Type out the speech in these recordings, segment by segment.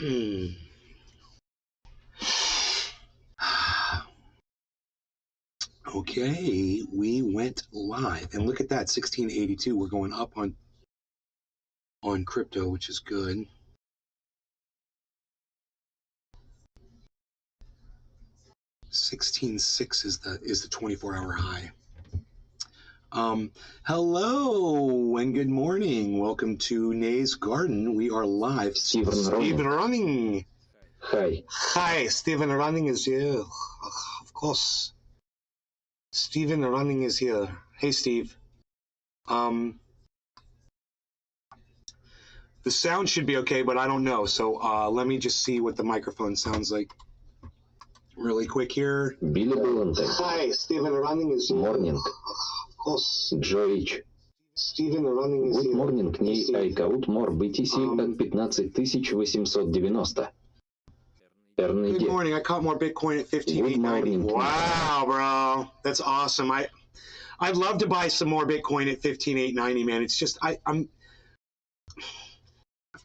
Okay, we went live, and look at that, 1682. We're going up on crypto, which is good. $16.6 is the 24-hour high. Hello and good morning. Welcome to Nay's Garden. We are live. Stephen Running. Hi. Hi, Stephen Running is here. Of course. Stephen Running is here. Hey, Steve. The sound should be okay, but I don't know. So let me just see what the microphone sounds like really quick here. Billy Valentine. Hi, Stephen Running is here. Morning. Of course. George. Stephen Running is Good here. morning, Ней Айкаут Мор BTC от 15890. Good morning. I caught more Bitcoin at 15,890. Wow, bro. That's awesome. I'd love to buy some more Bitcoin at 15,890, man. It's just I've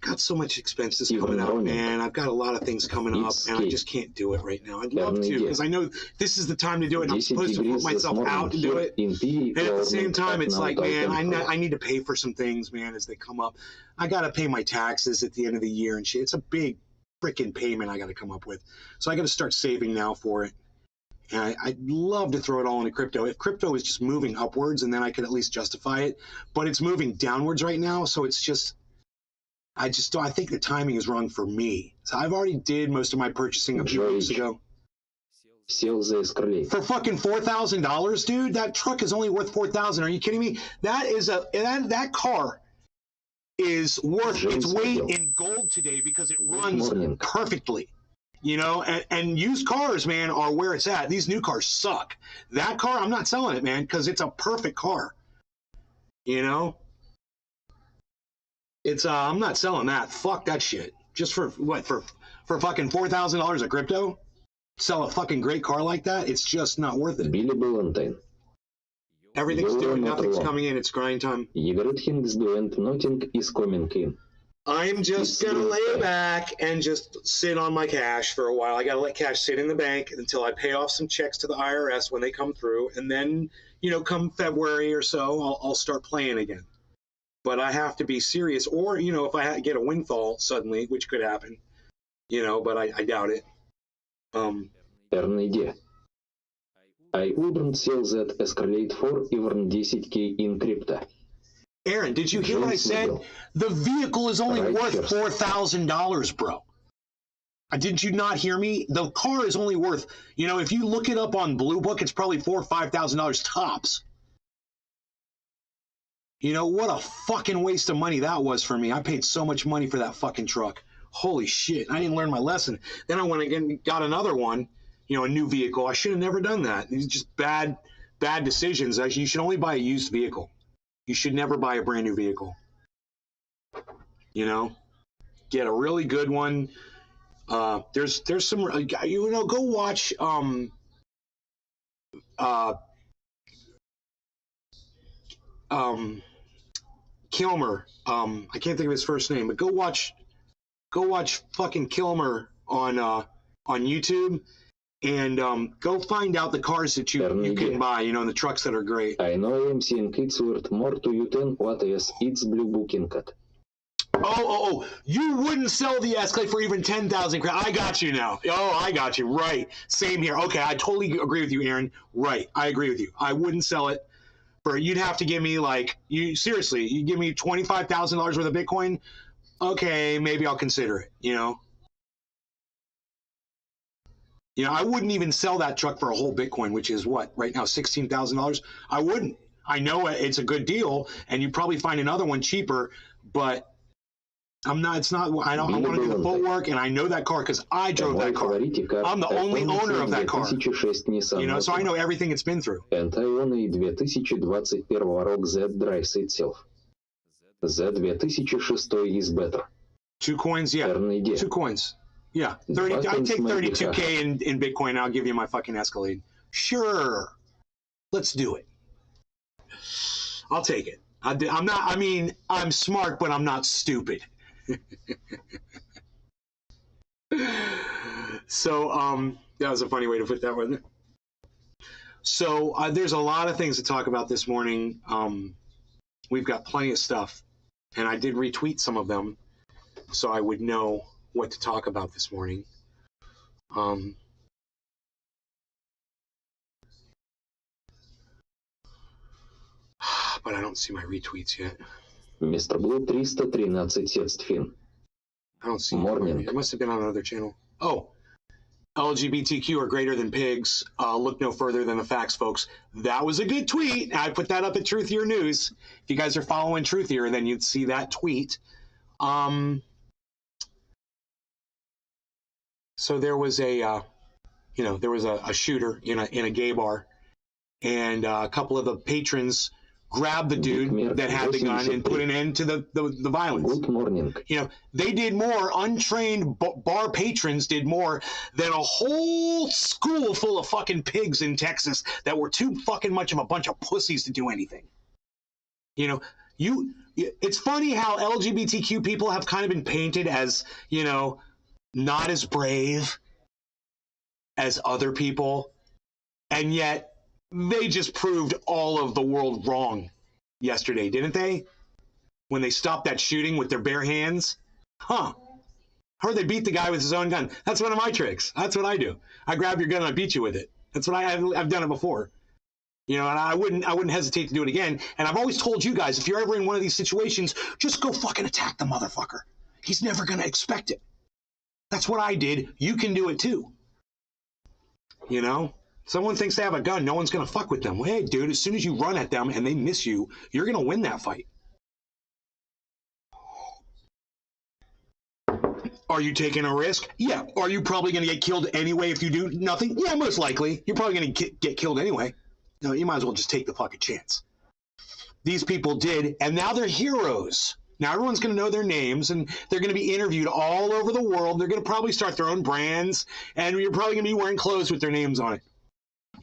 got so much expenses coming up, man. I've got a lot of things coming up, and I just can't do it right now. I'd love to, because I know this is the time to do it, and I'm supposed to put myself out to do it. And at the same time, it's like, man, I need to pay for some things, man, as they come up. I got to pay my taxes at the end of the year and shit. It's a big freaking payment I got to come up with. So I got to start saving now for it. And I'd love to throw it all into crypto. If crypto is just moving upwards, and then I could at least justify it. But it's moving downwards right now, so it's just... I think the timing is wrong for me. So I've already did most of my purchasing a few weeks ago. For fucking $4,000, dude? That truck is only worth $4,000. Are you kidding me? That is that car is worth its weight in gold today because it runs perfectly. You know, and used cars, man, are where it's at. These new cars suck. That car, I'm not selling it, man, because it's a perfect car. You know? It's I'm not selling that. Fuck that shit. Just for what? For fucking $4,000 of crypto? Sell a fucking great car like that? It's just not worth it. Billy Valentine. Everything's doing, nothing's coming in. It's grind time. Everything is doing, nothing is coming in. I'm just gonna lay back and just sit on my cash for a while. I gotta let cash sit in the bank until I pay off some checks to the IRS when they come through, and then, you know, come February or so, I'll start playing again. But I have to be serious, or, you know, if I get a windfall suddenly, which could happen, you know, but I doubt it. Idea. I wouldn't sell that Escalade for even 10K in crypto. Aaron, did you hear what I said? The vehicle is only worth $4,000, bro. Did you not hear me? The car is only worth, you know, if you look it up on Blue Book, it's probably $4,000 or $5,000 tops. You know, what a fucking waste of money that was for me. I paid so much money for that fucking truck. Holy shit. I didn't learn my lesson. Then I went again, got another one, you know, a new vehicle. I should have never done that. These are just bad decisions. Actually, you should only buy a used vehicle. You should never buy a brand new vehicle. You know, get a really good one. There's some, you know, go watch, Kilmer. I can't think of his first name, but go watch fucking Kilmer on YouTube, and go find out the cars that you can buy, you know, the trucks that are great. I know I'm saying it's worth more to you than what is its Blue Booking cut. Oh, you wouldn't sell the Escalade for even 10,000 crowns. I got you now. Oh, I got you. Right. Same here. Okay, I totally agree with you, Aaron. Right. I agree with you. I wouldn't sell it. You'd have to give me, like, you give me $25,000 worth of Bitcoin. Okay, maybe I'll consider it. You know, I wouldn't even sell that truck for a whole Bitcoin, which is what right now, $16,000. I wouldn't. I know it's a good deal, and you probably find another one cheaper, but I'm not. It's not. I want to do the footwork, and I know that car because I drove that car. I'm the only owner of that car. You know, so I know everything it's been through. And I own a 2021 рок Z drives itself. Z2006 is better. 2 coins, yeah. 2 coins. Yeah. 30. I take 32K in Bitcoin, and I'll give you my fucking Escalade. Sure. Let's do it. I'll take it. I'm not. I mean, I'm smart, but I'm not stupid. So that was a funny way to put that, wasn't it? So there's a lot of things to talk about this morning. We've got plenty of stuff, and I did retweet some of them so I would know what to talk about this morning. But I don't see my retweets yet. Mr. Blue 313 Сетстфин. I don't see Morning. It must have been on another channel. Oh, LGBTQ are greater than pigs. Look no further than the facts, folks. That was a good tweet. I put that up at Truthier News. If you guys are following Truthier, then you'd see that tweet. So there was a shooter in a gay bar, and a couple of the patrons grabbed the dude that had the gun and put an end to the violence. Good morning. You know, they did more, untrained bar patrons did more than a whole school full of fucking pigs in Texas that were too fucking much of a bunch of pussies to do anything. You know, it's funny how LGBTQ people have kind of been painted as, you know, not as brave as other people, and yet they just proved all of the world wrong yesterday, didn't they? When they stopped that shooting with their bare hands. Huh. Or they beat the guy with his own gun. That's one of my tricks. That's what I do. I grab your gun and I beat you with it. That's what I've done it before. You know, and I wouldn't hesitate to do it again. And I've always told you guys, if you're ever in one of these situations, just go fucking attack the motherfucker. He's never going to expect it. That's what I did. You can do it too. You know? Someone thinks they have a gun, no one's going to fuck with them. Well, hey, dude, as soon as you run at them and they miss you, you're going to win that fight. Are you taking a risk? Yeah. Are you probably going to get killed anyway if you do nothing? Yeah, most likely. You're probably going to get killed anyway. No, you might as well just take the fucking chance. These people did, and now they're heroes. Now everyone's going to know their names, and they're going to be interviewed all over the world. They're going to probably start their own brands, and you're probably going to be wearing clothes with their names on it.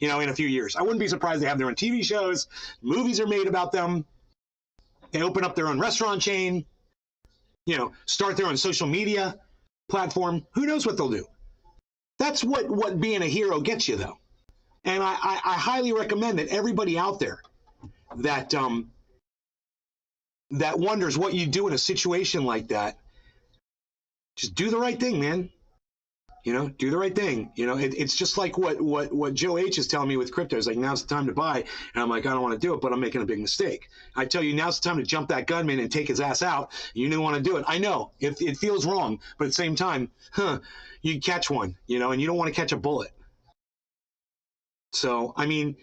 You know, in a few years. I wouldn't be surprised they have their own TV shows. Movies are made about them. They open up their own restaurant chain. You know, start their own social media platform. Who knows what they'll do? That's what being a hero gets you, though. And I highly recommend that everybody out there that that wonders what you do in a situation like that, just do the right thing, man. You know, do the right thing. You know, it's just like what Joe H is telling me with crypto. It's like, now's the time to buy. And I'm like, I don't want to do it, but I'm making a big mistake. I tell you, now's the time to jump that gunman and take his ass out. You didn't want to do it. I know it feels wrong, but at the same time, you catch one, you know, and you don't want to catch a bullet. So, I mean,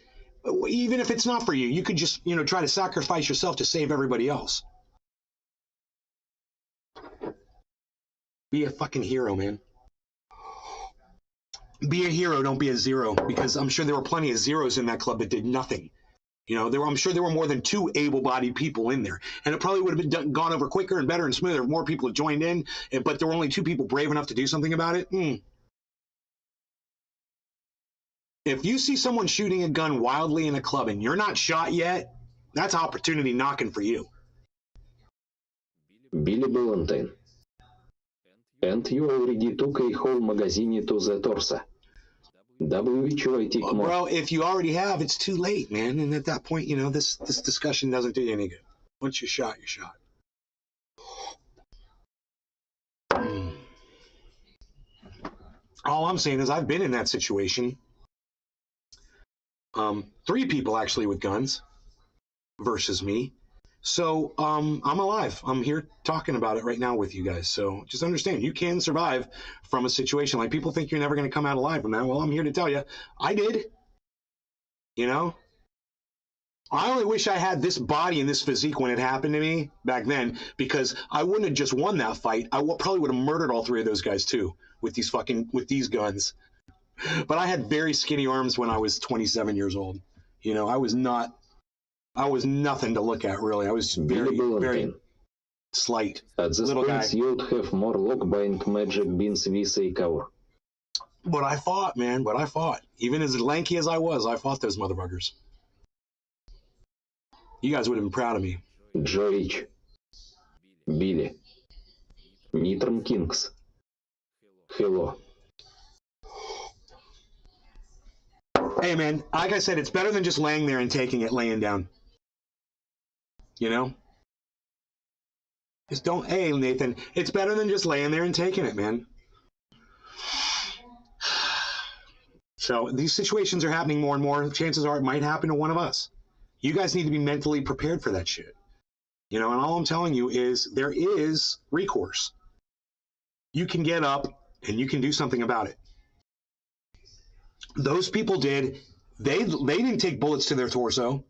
even if it's not for you, you could just, you know, try to sacrifice yourself to save everybody else. Be a fucking hero, man. Be a hero, don't be a zero, because I'm sure there were plenty of zeros in that club that did nothing. You know, I'm sure there were more than 2 able-bodied people in there, and it probably would have been gone over quicker and better and smoother if more people had joined in, but there were only 2 people brave enough to do something about it. If you see someone shooting a gun wildly in a club and you're not shot yet, that's opportunity knocking for you. Billy Valentine. And you already took a whole magazine to the torso. Well, bro, if you already have, it's too late, man. And at that point, you know, this discussion doesn't do you any good. Once you're shot, you're shot. All I'm saying is I've been in that situation. 3 people actually with guns versus me. So I'm alive. I'm here talking about it right now with you guys. So just understand, you can survive from a situation. Like, people think you're never going to come out alive from that. Well, I'm here to tell you, I did. You know? I only wish I had this body and this physique when it happened to me back then, because I wouldn't have just won that fight. I probably would have murdered all 3 of those guys too with these guns. But I had very skinny arms when I was 27 years old. You know, I was nothing to look at, really. I was very slight. At this little point, guy. You'd have more lock-buying magic beans with a cover. But I fought, man. But I fought. Even as lanky as I fought those motherfuckers. You guys would have been proud of me. Joe H. Billy. Nitram Kings. Hello. Hey, man, like I said, it's better than just laying there and taking it laying down. You know? Just don't, hey, Nathan, it's better than just laying there and taking it, man. So these situations are happening more and more. Chances are it might happen to one of us. You guys need to be mentally prepared for that shit. You know, and all I'm telling you is there is recourse. You can get up and you can do something about it. Those people did. They didn't take bullets to their torso,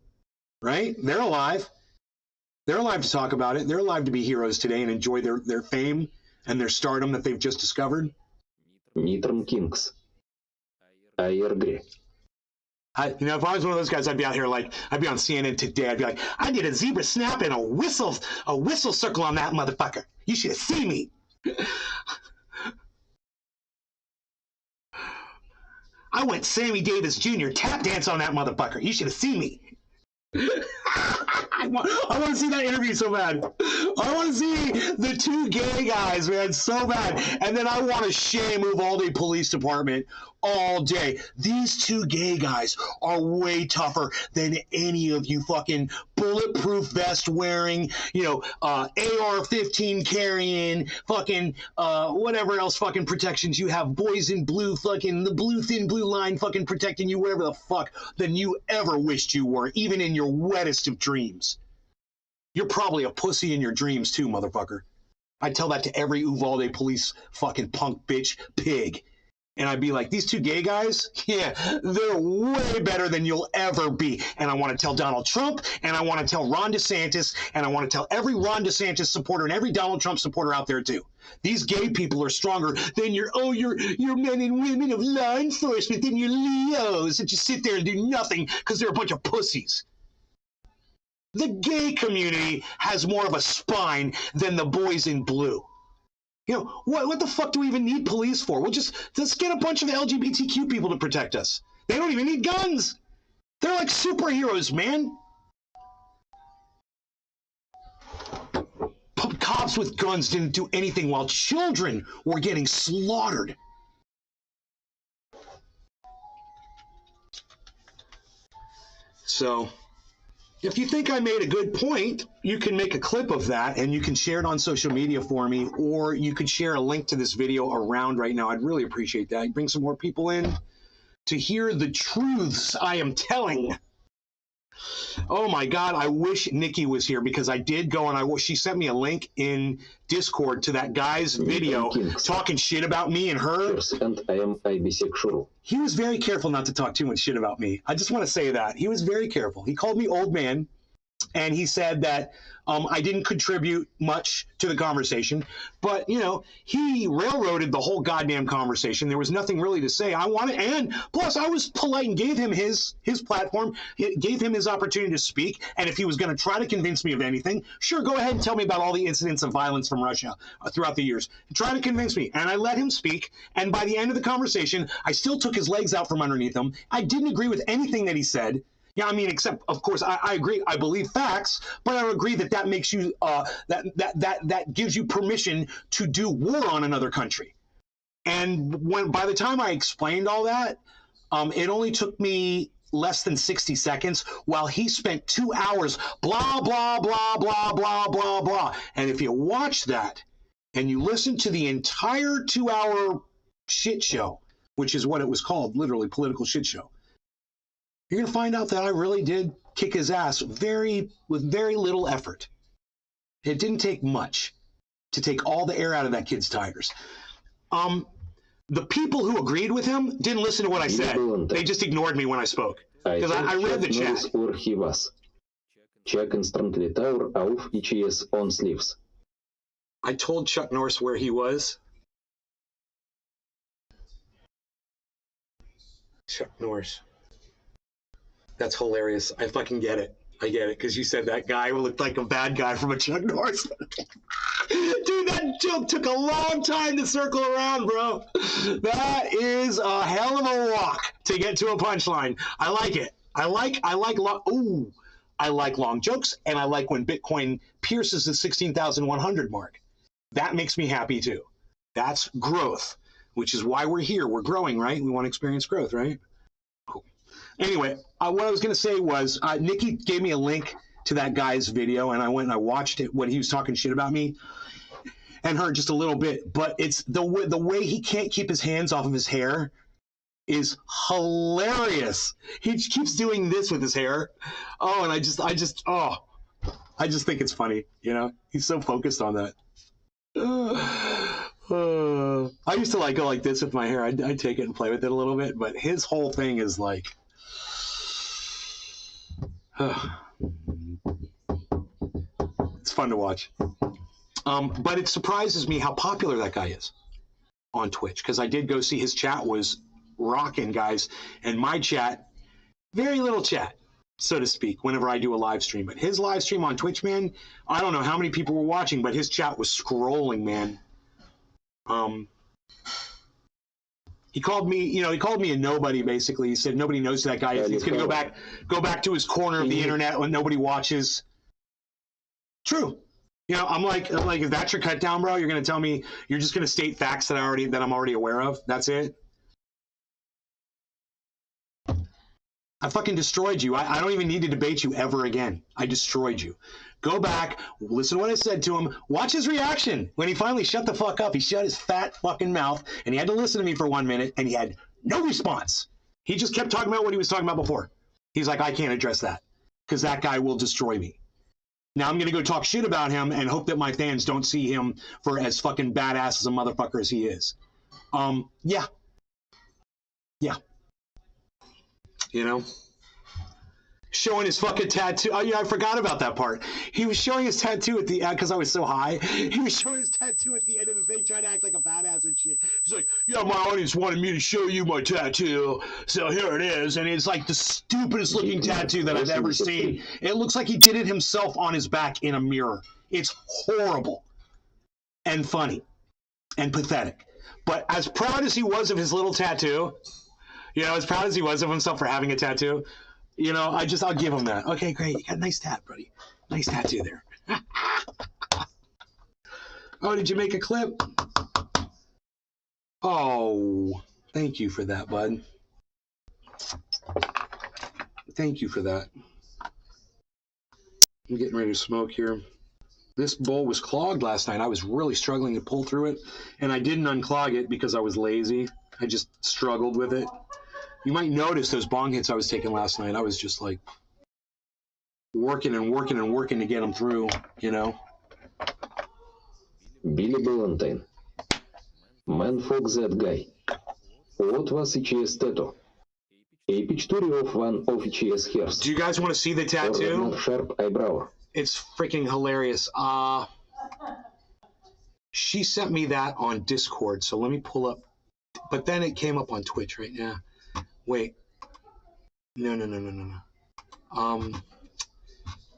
right? They're alive. They're alive to talk about it. They're alive to be heroes today and enjoy their fame and their stardom that they've just discovered. Nitram Kings. Airgre. You know, if I was one of those guys, I'd be out here like, I'd be on CNN today. I'd be like, I did a zebra snap and a whistle circle on that motherfucker. You should have seen me. I went Sammy Davis Jr. tap dance on that motherfucker. You should have seen me. I want to see that interview so bad. I want to see the two gay guys, man, so bad. And then I want to shame Uvalde Police Department all day. These two gay guys are way tougher than any of you fucking bulletproof vest wearing, you know, AR-15 carrying, fucking whatever else fucking protections you have, boys in blue, fucking the blue thin blue line fucking protecting you, whatever the fuck than you ever wished you were, even in your wettest of dreams. You're probably a pussy in your dreams too, motherfucker. I tell that to every Uvalde police fucking punk bitch pig. And I'd be like, these two gay guys, yeah, they're way better than you'll ever be. And I want to tell Donald Trump, and I want to tell Ron DeSantis, and I want to tell every Ron DeSantis supporter and every Donald Trump supporter out there too. These gay people are stronger than your men and women of law enforcement, than your Leos that just sit there and do nothing because they're a bunch of pussies. The gay community has more of a spine than the boys in blue. You know, what the fuck do we even need police for? Let's get a bunch of LGBTQ people to protect us. They don't even need guns. They're like superheroes, man. Cops with guns didn't do anything while children were getting slaughtered. So, if you think I made a good point, you can make a clip of that and you can share it on social media for me, or you could share a link to this video around right now. I'd really appreciate that. Bring some more people in to hear the truths I am telling. Oh my God, I wish Nikki was here, because I did go and she sent me a link in Discord to that guy's video talking shit about me and her. And I am a bisexual. He was very careful not to talk too much shit about me. I just want to say that. He was very careful. He called me old man, and he said that I didn't contribute much to the conversation, but, you know, he railroaded the whole goddamn conversation. There was nothing really to say. And plus I was polite and gave him his platform, gave him his opportunity to speak. And if he was going to try to convince me of anything, sure, go ahead and tell me about all the incidents of violence from Russia throughout the years. Try to convince me. And I let him speak. And by the end of the conversation, I still took his legs out from underneath him. I didn't agree with anything that he said. Yeah, I mean, except, of course, I agree. I believe facts, but I agree that makes you that gives you permission to do war on another country. And by the time I explained all that, it only took me less than 60 seconds, while he spent 2 hours blah blah blah blah blah blah blah. And if you watch that and you listen to the entire 2-hour shit show, which is what it was called, literally political shit show, you're going to find out that I really did kick his ass with very little effort. It didn't take much to take all the air out of that kid's tires. The people who agreed with him didn't listen to what I said. They just ignored me when I spoke. Because I read the chat. Check instantly tower auf ECS on sleeves. I told Chuck Norris where he was. Chuck Norris. That's hilarious. I fucking get it. I get it, because you said that guy looked like a bad guy from a Chuck Norris. Dude, that joke took a long time to circle around, bro. That is a hell of a walk to get to a punchline. I like it. I like long jokes, and I like when Bitcoin pierces the 16,100 mark. That makes me happy too. That's growth, which is why we're here. We're growing, right? We want to experience growth, right? Cool. Anyway, what I was going to say was Nikki gave me a link to that guy's video, and I went and I watched it, what he was talking shit about me and her just a little bit. But it's the way he can't keep his hands off of his hair is hilarious. He keeps doing this with his hair. Oh, and I just think it's funny. You know, he's so focused on that. I used to like go like this with my hair. I'd take it and play with it a little bit, but his whole thing is like, it's fun to watch. But it surprises me how popular that guy is on Twitch, because I did go see his chat was rocking, guys, and my chat, very little chat, so to speak, whenever I do a live stream. But his live stream on Twitch, man, I don't know how many people were watching, but his chat was scrolling, man. He called me a nobody, basically. He said nobody knows who that guy is. He's going to go back to his corner of the internet when nobody watches. True. You know, I'm like, is that your cut down, bro? You're going to tell me you're just going to state facts that I'm already aware of? That's it? I fucking destroyed you. I don't even need to debate you ever again. I destroyed you. Go back, listen to what I said to him, watch his reaction. When he finally shut the fuck up, he shut his fat fucking mouth, and he had to listen to me for 1 minute, and he had no response. He just kept talking about what he was talking about before. He's like, I can't address that, because that guy will destroy me. Now I'm going to go talk shit about him and hope that my fans don't see him for as fucking badass as a motherfucker as he is. Yeah. Yeah. You know? Showing his fucking tattoo. Oh, yeah, I forgot about that part. He was showing his tattoo at the end, because I was so high. He was showing his tattoo at the end of the thing, trying to act like a badass and shit. He's like, yeah, my audience wanted me to show you my tattoo, so here it is. And it's like the stupidest looking tattoo that I've ever seen. It looks like he did it himself on his back in a mirror. It's horrible and funny and pathetic. But as proud as he was of his little tattoo, you know, as proud as he was of himself for having a tattoo, you know, I'll give him that. Okay, great. You got a nice tat, buddy. Nice tattoo there. Oh, did you make a clip? Oh, thank you for that, bud. Thank you for that. I'm getting ready to smoke here. This bowl was clogged last night. I was really struggling to pull through it, and I didn't unclog it because I was lazy. I just struggled with it. You might notice those bong hits I was taking last night. I was just like working and working and working to get them through, you know. Billy Valentine. Man fuck that guy. What was ECS tattoo? A picture of one of ECS hairs. Do you guys want to see the tattoo? Sharp eyebrow. It's freaking hilarious. She sent me that on Discord, so let me pull up. But then it came up on Twitch right now. Wait. No.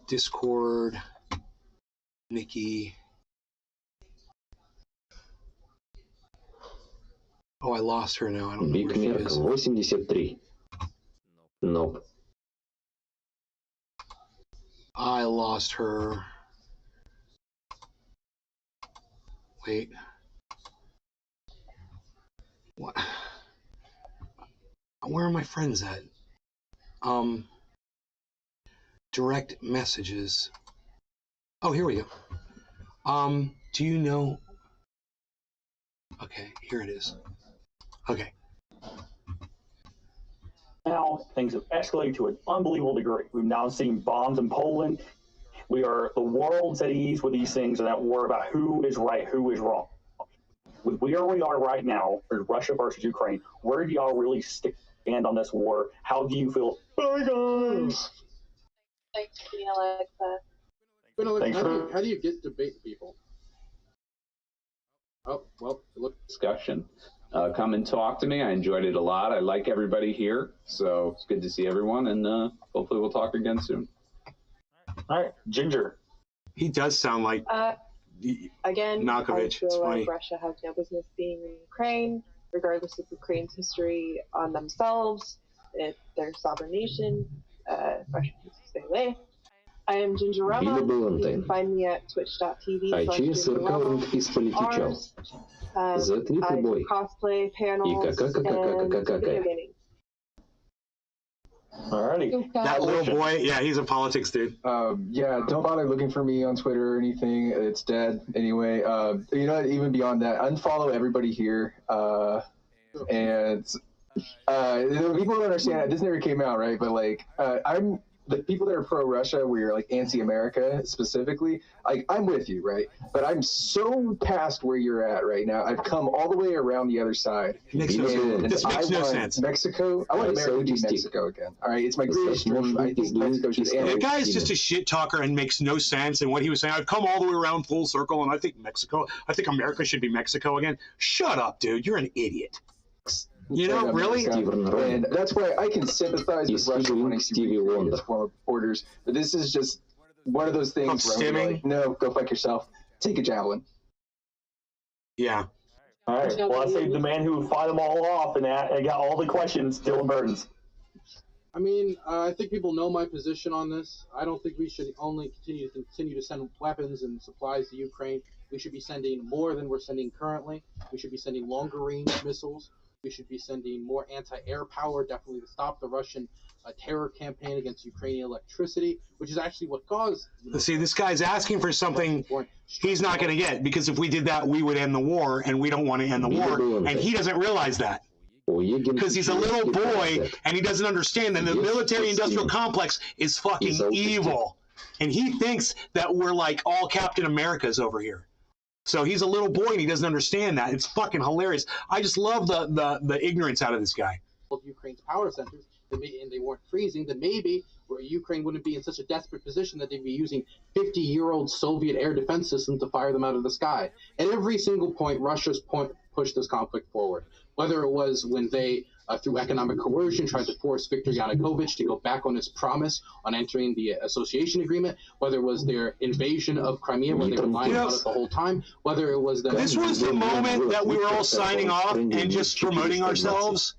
Discord. Nikki. Oh, I lost her now. I don't know Big where she is. 83. Nope. I lost her. Wait. What? Where are my friends at? Direct messages. Oh, here we go. Do you know? Okay, here it is. Okay. Now things have escalated to an unbelievable degree. We've now seen bombs in Poland. We are the world's at ease with these things and that war about who is right, who is wrong. With where we are right now, Russia versus Ukraine, where do y'all really stand on this war? How do you feel? Bye, guys. Thanks, Alexa. How do you get debate people? Oh, well, look. Discussion. Come and talk to me. I enjoyed it a lot. I like everybody here, so it's good to see everyone, and hopefully we'll talk again soon. All right, Ginger. He does sound like again, Malkovich. I feel it's funny. like Russia has no business being in Ukraine, regardless of Ukraine's history on themselves. If they're a sovereign nation, Russia needs to stay away. I am Ginger Rama. You can find me at twitch.tv/GingerRama. I cosplay, panels, and video gaming. Alrighty. That little boy, yeah, he's a politics dude. Yeah, don't bother looking for me on Twitter or anything. It's dead anyway. You know, even beyond that, unfollow everybody here. And people don't understand. This never came out, right? But like, I'm the people that are pro-Russia, where you're like anti-America specifically. Like, I'm with you, right? But I'm so past where you're at right now. I've come all the way around the other side. This makes no sense. Mexico. I want America to be Mexico again. All right, it's my greatest dream. I think Mexico should. The guy is just a shit talker and makes no sense. And what he was saying, I've come all the way around full circle, and I think America should be Mexico again. Shut up, dude. You're an idiot. You know, really? And that's why I can sympathize with Russia wanting to recreate its former borders. But this is just one of those things where I'm like, no, go fuck yourself. Take a javelin. Yeah. All right. Well, I saved the man who would fight them all off, and I got all the questions. Dylan Burns. I mean, I think people know my position on this. I don't think we should only continue to send weapons and supplies to Ukraine. We should be sending more than we're sending currently. We should be sending longer range missiles. We should be sending more anti-air power, definitely to stop the Russian terror campaign against Ukrainian electricity, which is actually what caused... See, this guy's asking for something he's not going to get, because if we did that, we would end the war, and we don't want to end the war, and he doesn't realize that. Because he's a little boy, and he doesn't understand that the military-industrial complex is fucking evil. And he thinks that we're like all Captain Americas over here. So he's a little boy and he doesn't understand that. It's fucking hilarious. I just love the ignorance out of this guy. Of Ukraine's power centers, and they weren't freezing, then maybe Ukraine wouldn't be in such a desperate position that they'd be using 50-year-old Soviet air defense systems to fire them out of the sky. At every single point, Russia's pushed this conflict forward. Whether it was when they, through economic coercion, tried to force Viktor Yanukovych to go back on his promise on entering the association agreement, whether it was their invasion of Crimea, where they were lying about it the whole time, whether it was that... This was the moment that we were all signing off and just promoting ourselves,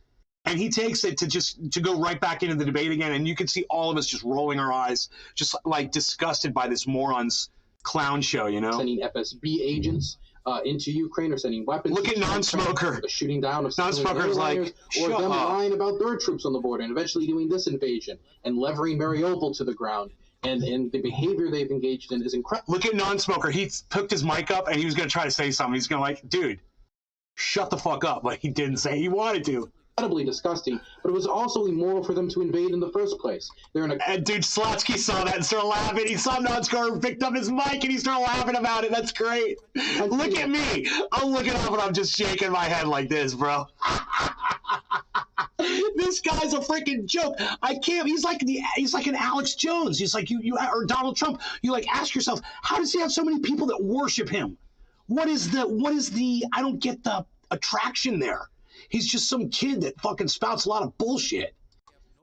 and he takes it to go right back into the debate again, and you can see all of us just rolling our eyes, just like disgusted by this moron's clown show, you know? Sending FSB agents into Ukraine, or sending weapons. Look at Non-Smoker. The shooting down of Non-Smoker's like, or them lying about their troops on the border, and eventually doing this invasion and levering Mariupol to the ground. And the behavior they've engaged in is incredible. Look at Non-Smoker. He hooked his mic up and he was going to try to say something. He's going to like, dude, shut the fuck up. Like he didn't say he wanted to. Incredibly disgusting, but it was also immoral for them to invade in the first place. They're in a... And dude, Slotsky saw that and started laughing. He saw Non-Smoker, picked up his mic, and he started laughing about it. That's great. Look at me. I'm looking up and I'm just shaking my head like this, bro. This guy's a freaking joke. I can't. He's like an Alex Jones. He's like you or Donald Trump. You like ask yourself, how does he have so many people that worship him? What is the? I don't get the attraction there. He's just some kid that fucking spouts a lot of bullshit.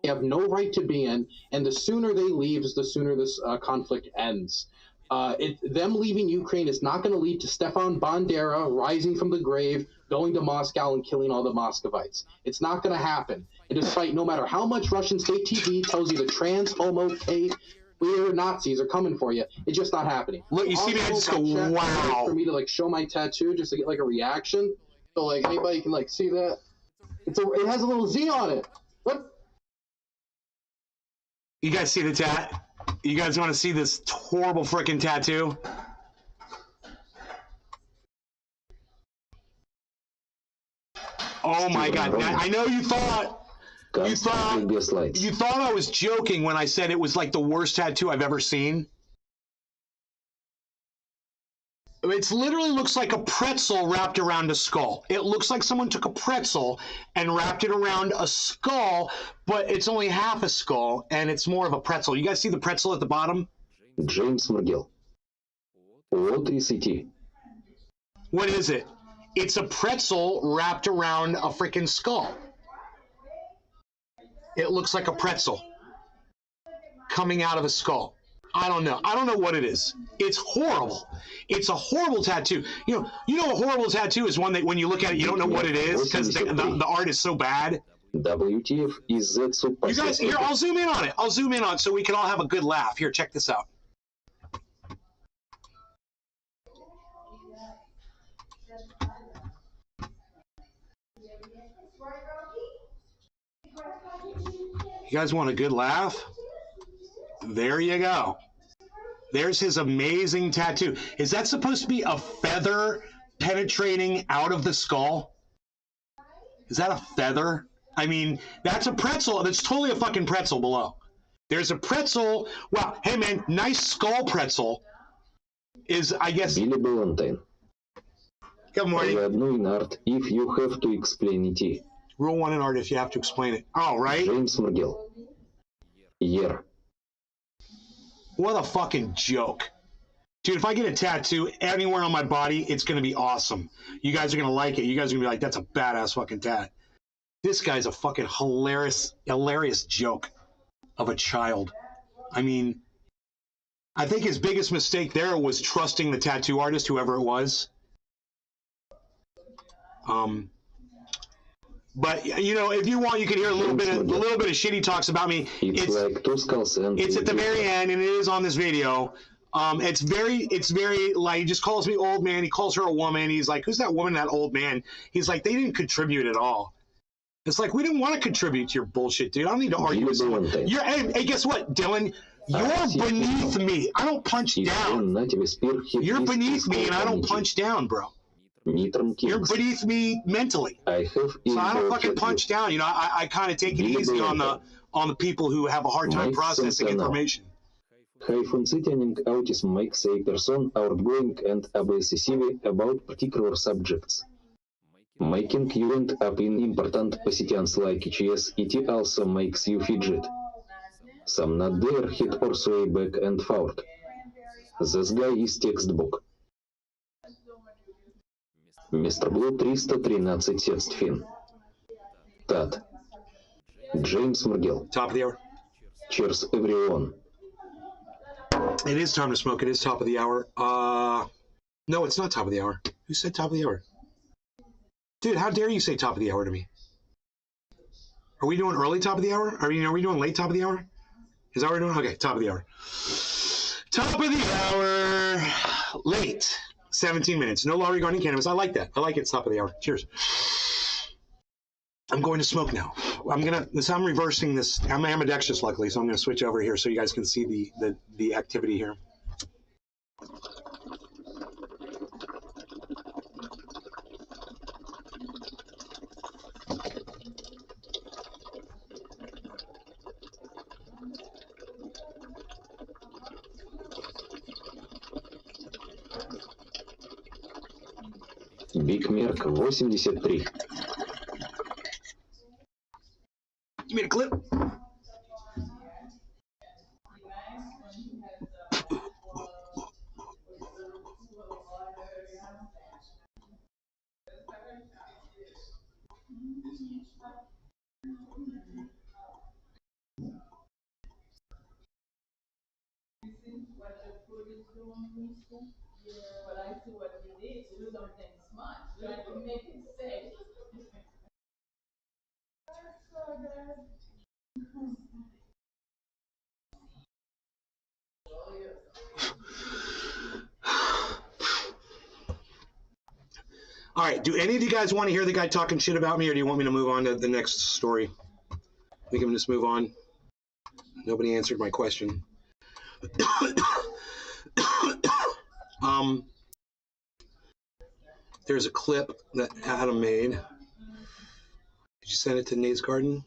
They have no right to be in, and the sooner they leave, the sooner this conflict ends. Them leaving Ukraine is not going to lead to Stefan Bandera rising from the grave, going to Moscow and killing all the Muscovites. It's not going to happen. And despite no matter how much Russian state TV tells you the trans, homo, gay, queer Nazis are coming for you, it's just not happening. Look, you see me, I just go, wow. For me to like show my tattoo just to get like a reaction. So like anybody can like see that. It has a little Z on it. What? You guys see the tat? You guys want to see this horrible freaking tattoo? Oh my God! Now, I know you thought I was joking when I said it was like the worst tattoo I've ever seen. It literally looks like a pretzel wrapped around a skull. It looks like someone took a pretzel and wrapped it around a skull, but it's only half a skull, and it's more of a pretzel. You guys see the pretzel at the bottom? James Murgill. What is it? What is it? It's a pretzel wrapped around a freaking skull. It looks like a pretzel coming out of a skull. I don't know. I don't know what it is. It's horrible. It's a horrible tattoo. You know, a horrible tattoo is one that when you look at it, you don't know what it is because the art is so bad. WTF is that so? You guys, here, I'll zoom in on it. I'll zoom in on it so we can all have a good laugh. Here, check this out. You guys want a good laugh? There you go. There's his amazing tattoo. Is that supposed to be a feather penetrating out of the skull? Is that a feather? I mean, that's a pretzel. That's totally a fucking pretzel below. There's a pretzel. Wow. Hey, man, nice skull pretzel is, I guess... Billy Ballantine. Good morning. Одну in art if you have to explain it. Rule 1 in art if you have to explain it. Oh, right? James Margell. Year. What a fucking joke. Dude, if I get a tattoo anywhere on my body, it's going to be awesome. You guys are going to like it. You guys are going to be like, that's a badass fucking tat. This guy's a fucking hilarious joke of a child. I mean, I think his biggest mistake there was trusting the tattoo artist, whoever it was. But you know, if you want, you can hear a little bit of shit he talks about me. It's like two skulls and it's at the very end, and it is on this video. It's very like, he just calls me old man. He calls her a woman. He's like, who's that woman, that old man? He's like, they didn't contribute at all. It's like, we didn't want to contribute to your bullshit, dude. I don't need to argue with someone. Hey, guess what, Dylan? You're beneath me. I don't punch down. You're beneath me, and I don't punch down, bro. You're beneath me mentally. So I don't fucking punch down. You know, I kind of take it easy on the people who have a hard time processing information. High functioning autism makes a person outgoing and obsessive about particular subjects, making you end up in important positions like chess. It also makes you fidget. Some not there hit or sway back and forth. This guy is textbook. Mr. Blue 313 Сетфин. Tad. James Margell. Top of the hour. Cheers, everyone. It is time to smoke. It is top of the hour. No, it's not top of the hour. Who said top of the hour? Dude, how dare you say top of the hour to me? Are we doing early top of the hour? Are we doing late top of the hour? Is that what we're doing? Okay, top of the hour. Top of the hour. Late. 17 minutes. No law regarding cannabis. I like that. I like it. Top of the hour. Cheers. I'm going to smoke now. I'm reversing this. I'm ambidextrous, luckily, so I'm going to switch over here so you guys can see the activity here. Big Merc 83. You made a clip? All right, do any of you guys want to hear the guy talking shit about me, or do you want me to move on to the next story? I think I'm just move on. Nobody answered my question. There's a clip that Adam made. Did you send it to Nate's Garden?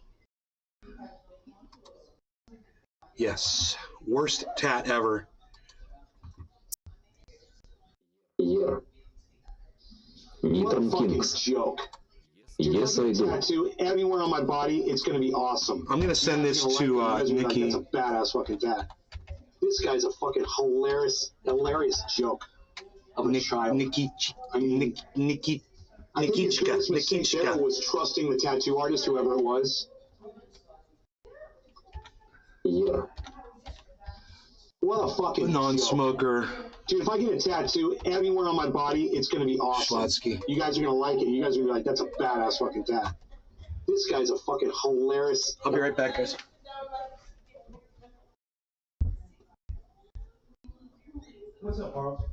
Yes. Worst tat ever. Yeah. What a fucking joke. Dude, Yes, I do. Tattoo anywhere on my body, it's going to be awesome. I'm going to send this to Nikki. That's a badass fucking tat. This guy's a fucking hilarious joke of a child. Nikichka was trusting the tattoo artist, whoever it was. Yeah. What a fucking non-smoker. Dude, if I get a tattoo anywhere on my body, it's going to be awesome. Schlotsky. You guys are going to like it. You guys are going to be like, that's a badass fucking tat. This guy's a fucking hilarious. I'll be right back, guys. What's up, Carl?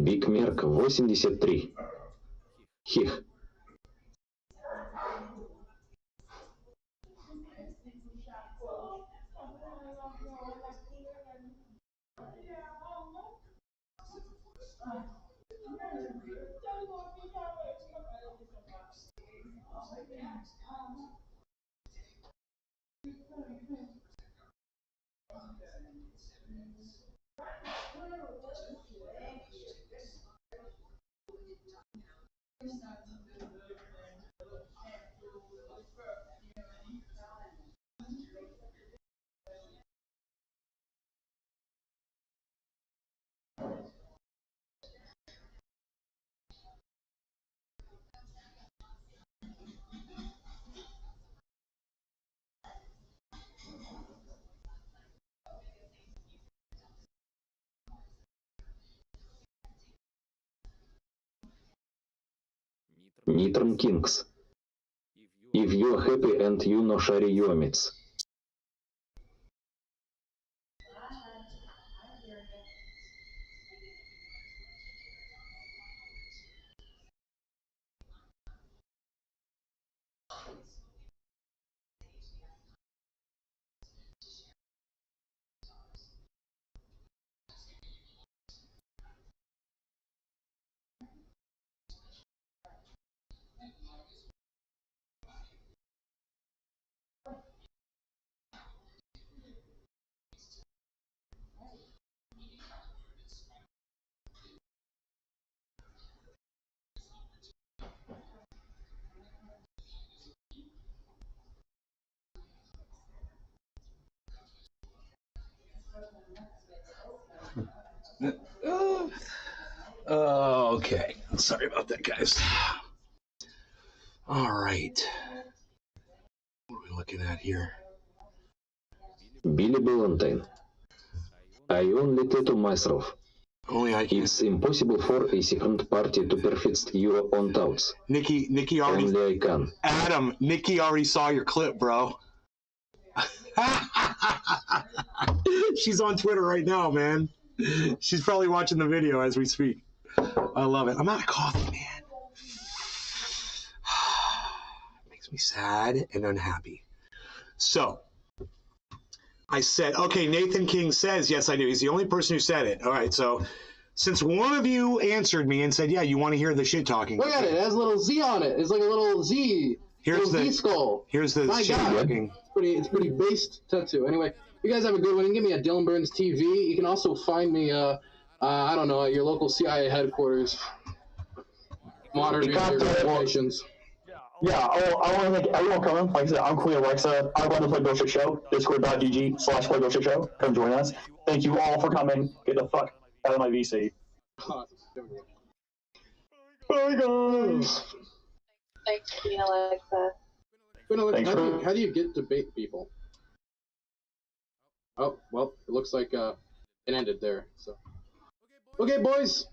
Big Merc 83. Хих. Nitron Kings. If you're happy and you know Shari Yomits. Okay. Sorry about that, guys. All right. What are we looking at here? Billy Valentine. I only tattoo myself. Only I can. It's impossible for a second party to perfect your own thoughts. Nikki already. Only I can. Adam, Nikki already saw your clip, bro. She's on Twitter right now, man. She's probably watching the video as we speak. I love it. I'm out of coffee, man. Makes me sad and unhappy. So, I said, okay, Nathan King says, yes, I do. He's the only person who said it. All right, so since one of you answered me and said, yeah, you want to hear the shit talking. Look at it. It has a little Z on it. It's like a little Z. Here's the Z skull. Here's the My shit God. talking. It's pretty based tattoo. Anyway, you guys have a good one. You can give me a Dylan Burns TV. You can also find me, I don't know, at your local CIA headquarters. Monitoring your notifications. Yeah, I want to thank everyone coming. Like I said, I'm Queen Alexa. I run the Play Bullshit Show, discord.gg/Play Bullshit Show. Come join us. Thank you all for coming. Get the fuck out of my VC. Bye, guys. Thanks, Queen Alexa. Queen Alexa, how do you get to bait people? Oh, well, it looks like it ended there. So, okay, boys,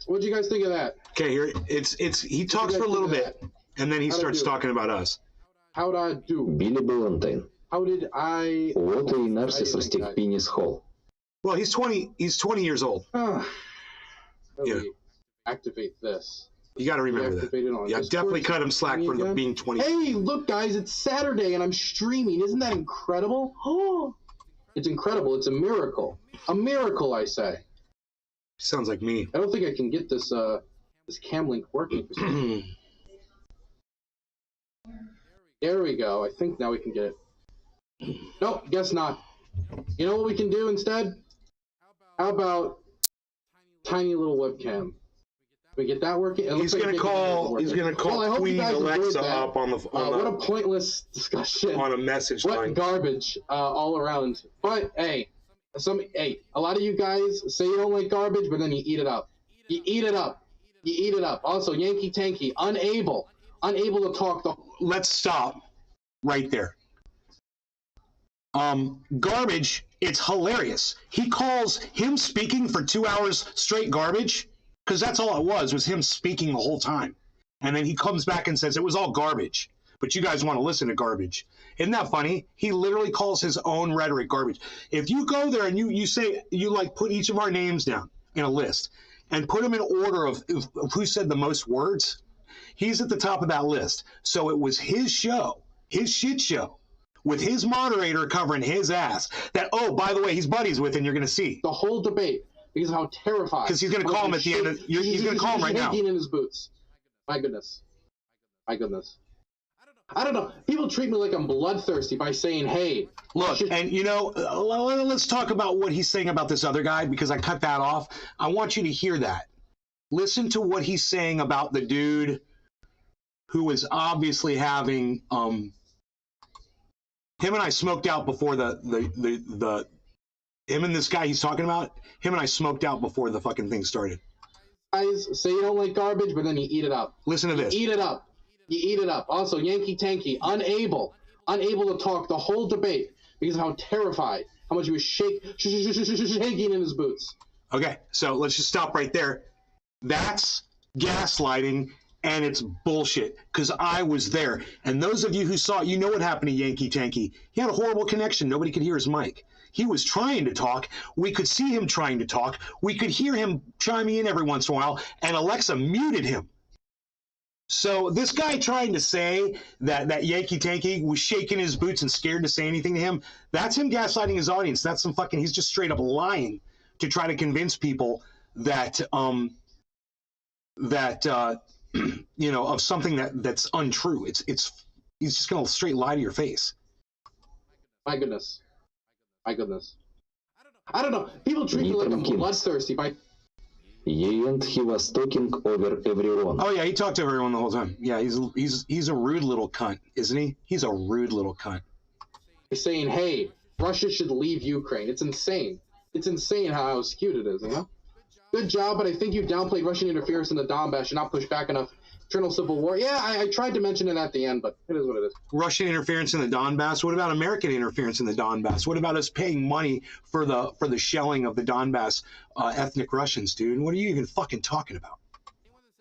what do you guys think of that? Okay, here he talks for a little bit, and then he starts talking about us. How'd I do? Billy Valentine. How did I? What a narcissistic penis hole. Well, he's 20 years old. How do Yeah. we activate this? You got to remember that. Yeah, Discord? definitely cut him slack for being 20. Hey, look, guys, it's Saturday and I'm streaming. Isn't that incredible? Oh, it's incredible. It's a miracle. A miracle, I say. Sounds like me. I don't think I can get this this cam link working. There we go. I think now we can get it. Nope, guess not. You know what we can do instead? How about tiny little webcam? We get that working. He's gonna call Queen Alexa up on the what a pointless discussion on a message what line. Garbage all around. But hey, a lot of you guys say you don't like garbage, but then you eat it up. You eat it up. You eat it up. Also, Yankee Tanky, unable unable to talk the... Let's stop right there. Garbage, it's hilarious. He calls him speaking for 2 hours straight garbage, because that's all it was him speaking the whole time. And then he comes back and says it was all garbage, but you guys want to listen to garbage. Isn't that funny? He literally calls his own rhetoric garbage. If you go there and you say, you like put each of our names down in a list and put them in order of who said the most words, he's at the top of that list. So it was his show, his shit show, with his moderator covering his ass, that, oh, by the way, he's buddies with, and you're going to see. The whole debate, because of how terrified. Because he's going to call him at the end of, he's going to call him right now. Shaking in his boots. My goodness. My goodness. I don't know. People treat me like I'm bloodthirsty by saying, hey. Look, and you know, let's talk about what he's saying about this other guy, because I cut that off. I want you to hear that. Listen to what he's saying about the dude who is obviously having, him and I smoked out before him and this guy he's talking about, him and I smoked out before the fucking thing started. Guys say you don't like garbage, but then you eat it up. Listen to this. You eat it up. You eat it up. Also, Yankee Tanky, unable to talk the whole debate because of how terrified, how much he was shaking in his boots. Okay, so let's just stop right there. That's gaslighting, and it's bullshit, because I was there. And those of you who saw it, you know what happened to Yankee Tanky. He had a horrible connection. Nobody could hear his mic. He was trying to talk. We could see him trying to talk. We could hear him chiming in every once in a while, and Alexa muted him. So this guy trying to say that Yankee Tanky was shaking his boots and scared to say anything to him, that's him gaslighting his audience. That's some fucking, he's just straight up lying to try to convince people that, you know, of something that's untrue. He's just going to straight lie to your face. My goodness. My goodness. I don't know. People treat me like I'm bloodthirsty by... And he was talking over everyone. Oh yeah, he talked to everyone the whole time. Yeah, he's a rude little cunt, isn't he? He's a rude little cunt. Saying, hey, Russia should leave Ukraine. It's insane. It's insane how skewed it is, you know? Good job, but I think you downplayed Russian interference in the Donbass and not pushed back enough. Eternal civil war. Yeah, I tried to mention it at the end, but it is what it is. Russian interference in the Donbass. What about American interference in the Donbass? What about us paying money for the shelling of the Donbass ethnic Russians, dude? What are you even fucking talking about?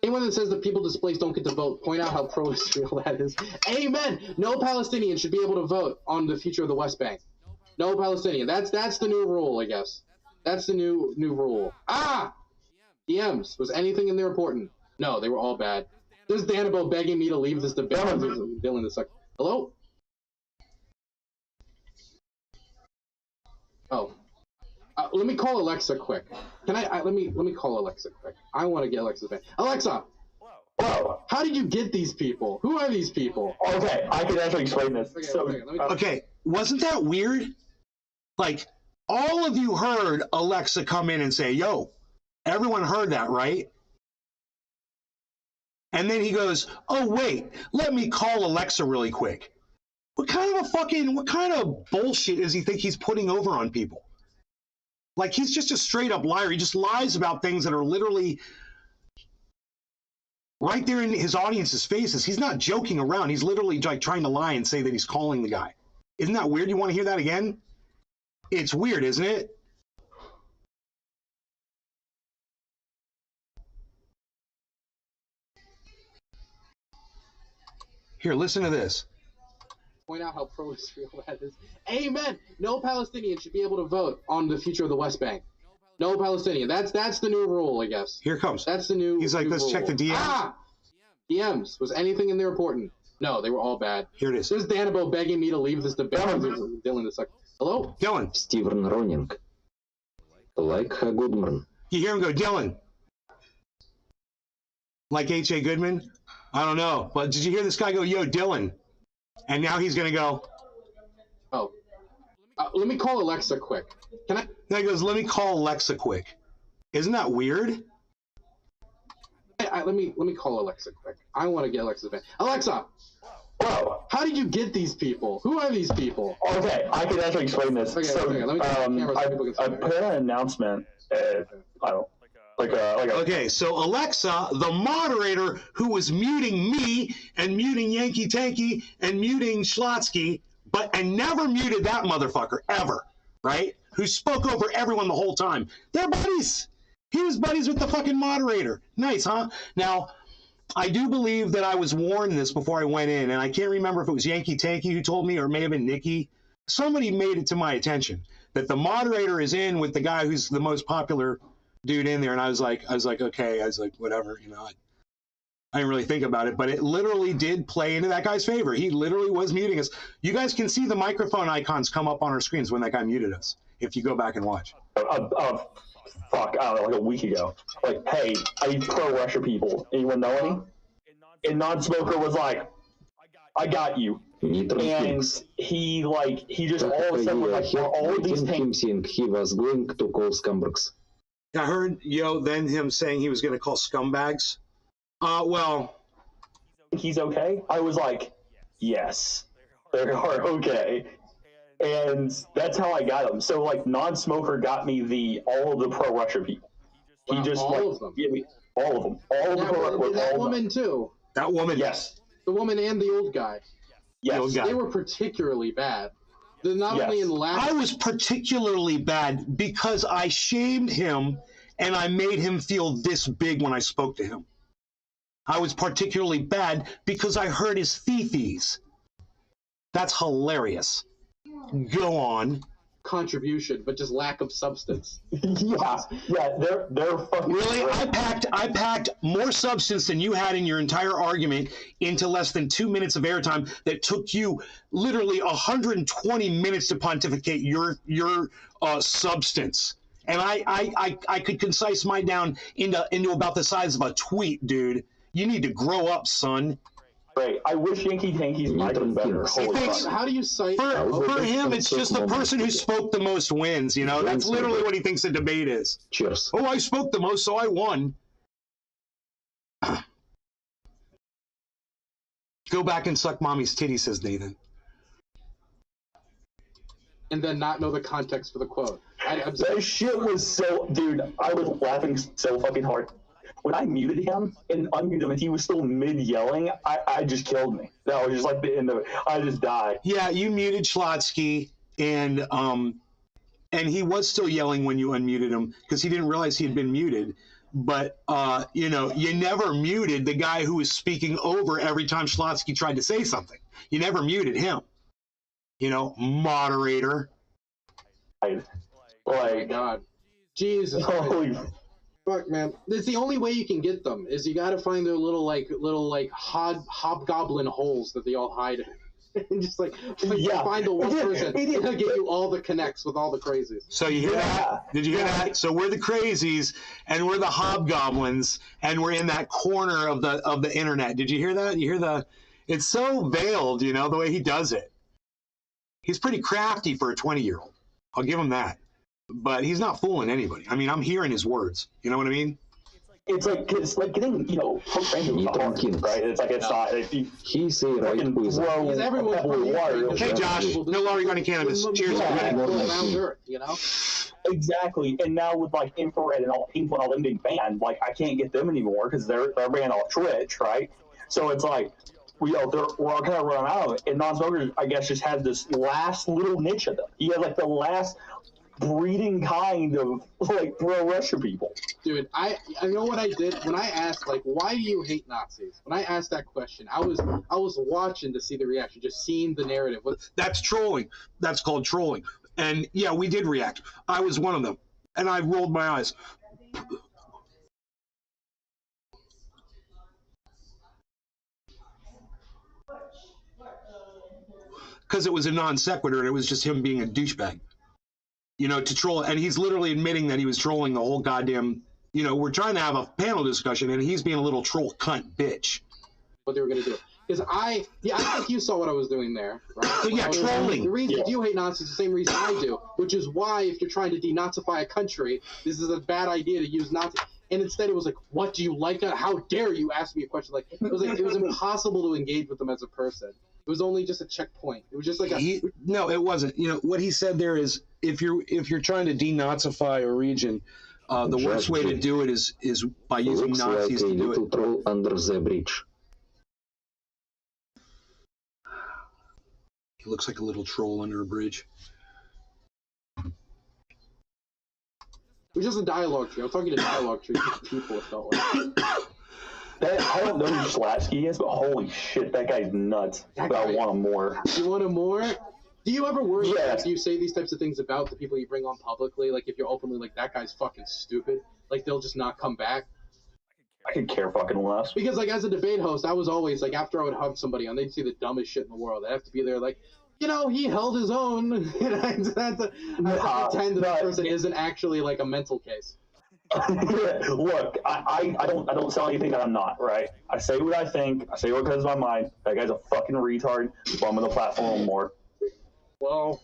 Anyone that says that people displaced don't get to vote, point out how pro-Israel that is. Amen. No Palestinian should be able to vote on the future of the West Bank. No Palestinian. That's the new rule, I guess. That's the new rule. Ah! DMs. Was anything in there important? No, they were all bad. This is Danabo begging me to leave this debate. Dylan, this sucks. Hello? Oh. Let me call Alexa quick. Can I let me call Alexa quick. I want to get Alexa's back. Alexa! Whoa. How did you get these people? Who are these people? Okay, I can actually explain this. Okay, wasn't that weird? Like, all of you heard Alexa come in and say, yo, everyone heard that, right? And then he goes, oh, wait, let me call Alexa really quick. What kind of bullshit does he think he's putting over on people? Like, he's just a straight up liar. He just lies about things that are literally right there in his audience's faces. He's not joking around. He's literally like trying to lie and say that he's calling the guy. Isn't that weird? You want to hear that again? It's weird, isn't it? Here, listen to this. Point out how pro-Israel that is. Amen. No Palestinian should be able to vote on the future of the West Bank. No Palestinian. That's the new rule, I guess. Here it comes. That's the new. He's like, let's rule. check the DMs. Ah! DMs. Was anything in there important? No, they were all bad. Here it is. This is Danabo begging me to leave this debate. Dylan, this sucks. Hello? Dylan. Steven Roning. Like a Goodman. You hear him go, Dylan. Like H.A. Goodman? I don't know. But did you hear this guy go, yo, Dylan? And now he's going to go. Oh. Let me call Alexa quick. Can I? Now he goes, let me call Alexa quick. Isn't that weird? Let me call Alexa quick. I want to get Alexa's back. Alexa! Whoa. How did you get these people? Who are these people? Okay, I can actually explain this. Okay, so, let me turn the camera so people can see I put an announcement, Okay, so Alexa, the moderator who was muting me and muting Yankee Tanky and muting Schlotsky, and never muted that motherfucker ever, right? Who spoke over everyone the whole time. They're buddies. He was buddies with the fucking moderator. Nice, huh? Now, I do believe that I was warned this before I went in, and I can't remember if it was Yankee Tanky who told me or it may have been Nikki. Somebody made it to my attention that the moderator is in with the guy who's the most popular dude in there, and I was like, okay, whatever, you know. I didn't really think about it, but it literally did play into that guy's favor. He literally was muting us. You guys can see the microphone icons come up on our screens when that guy muted us, if you go back and watch. Fuck, I don't know, like a week ago. Like, hey, I need pro-Russia people. Anyone know any? And Non-Smoker was like, I got you. And he just all of a sudden was like, for all of these things. He was going to call scumbags. I heard, then him saying he was going to call scumbags. Well. He's okay? I was like, yes, they are okay. And that's how I got him. So, like, Non-Smoker got me all of the pro-Russia people. He just, all of them. Gave me all of them. All of them. That woman, too. That woman. Yes. The woman and the old guy. Yes. The old guy. They were particularly bad. They're not only in the last... I was particularly bad because I shamed him and I made him feel this big when I spoke to him. I was particularly bad because I heard his fee-fees. That's hilarious. Go on. Contribution, but just lack of substance. yeah, they're fucking really. I packed more substance than you had in your entire argument into less than 2 minutes of airtime that took you literally 120 minutes to pontificate your substance. And I could concise mine down into about the size of a tweet, dude. You need to grow up, son. Right. I wish Yankee Tanky's might have been better. How do you cite for him? It's just the person who spoke the most wins. You know, that's literally what he thinks a debate is. Cheers. Oh, I spoke the most, so I won. Go back and suck mommy's titty, says Nathan. And then not know the context for the quote. That shit was so, dude. I was laughing so fucking hard. When I muted him and unmuted him and he was still mid-yelling, I just killed me. That was just like the end of it. I just died. Yeah, you muted Schlotsky, and he was still yelling when you unmuted him because he didn't realize he had been muted. But, you never muted the guy who was speaking over every time Schlotsky tried to say something. You never muted him. Moderator. Oh, my God. Jesus. Holy fuck, man. It's the only way you can get them is you got to find their little hobgoblin holes that they all hide in. And just find the one person that'll get you all the connects with all the crazies. So you hear that? Did you hear that? So we're the crazies and we're the hobgoblins and we're in that corner of the internet. Did you hear that? You hear it's so veiled, the way he does it. He's pretty crafty for a 20-year-old. I'll give him that. But he's not fooling anybody. I mean, I'm hearing his words. You know what I mean? It's like getting, hooked into the heart, right? It's like it's not. He's a right wizard. He's everyone's water. Hey, Josh, no longer going to cannabis. Cheers. Exactly. And now with infrared and all painful and all them being banned, I can't get them anymore because they're banned off Twitch, right? So it's we're kind of running out of it. And Non-Smoker, I guess, just has this last little niche of them. He has the last breeding kind of pro-Russia people. Dude, I know what I did when I asked why do you hate Nazis? When I asked that question, I was watching to see the reaction, just seeing the narrative. That's trolling. That's called trolling. And yeah, we did react. I was one of them, and I rolled my eyes. Because it was a non sequitur, and it was just him being a douchebag. To troll, and he's literally admitting that he was trolling the whole goddamn, we're trying to have a panel discussion, and he's being a little troll cunt bitch. What they were going to do. Because I think you saw what I was doing there, right? So yeah, trolling. The reason you hate Nazis is the same reason I do, which is why if you're trying to denazify a country, this is a bad idea to use Nazi. And instead it was what do you like? How dare you ask me a question? It was impossible to engage with them as a person. It was only just a checkpoint. It was just no, it wasn't. What he said there is if you're trying to denazify a region, the worst way to do it is by using Nazis to do it. Troll under the bridge. He looks like a little troll under a bridge. It was just a dialogue tree. I was talking to dialogue tree people. It felt like. I don't know who Slatsky is, but holy shit, that guy's nuts. But I want him more. You want him more? Do you ever worry Yeah. after you say these types of things about the people you bring on publicly? Like, if you're openly like, that guy's fucking stupid, like, they'll just not come back? I could care fucking less. Because, like, as a debate host, I was always, like, after I would have somebody on, they'd say the dumbest shit in the world. I'd have to be there, like, you know, he held his own. And I have to pretend that this person isn't actually, like, a mental case. Look, I don't sell anything that I'm not, right? I say what I think. I say what comes to my mind. That guy's a fucking retard. Bum on the platform more. Well,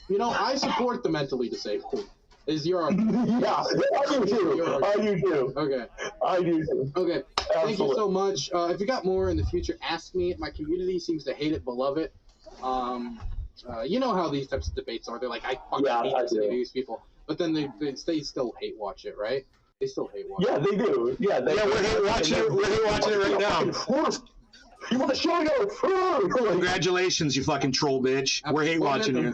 you know, I support the mentally disabled. Is your argument? Yeah, I do too. I do too. Okay. I do too. Okay. Absolutely. Thank you so much. If you got more in the future, ask me. My community seems to hate it but love it. You know how these types of debates are. They're like, I fucking hate listening to these people. But then they still hate watch it, right? They still hate watch it. Yeah, they do. Yeah, we're hate watching it. We're hate watching it right now. You want to show me how Congratulations, you fucking troll bitch. We're hate watching you.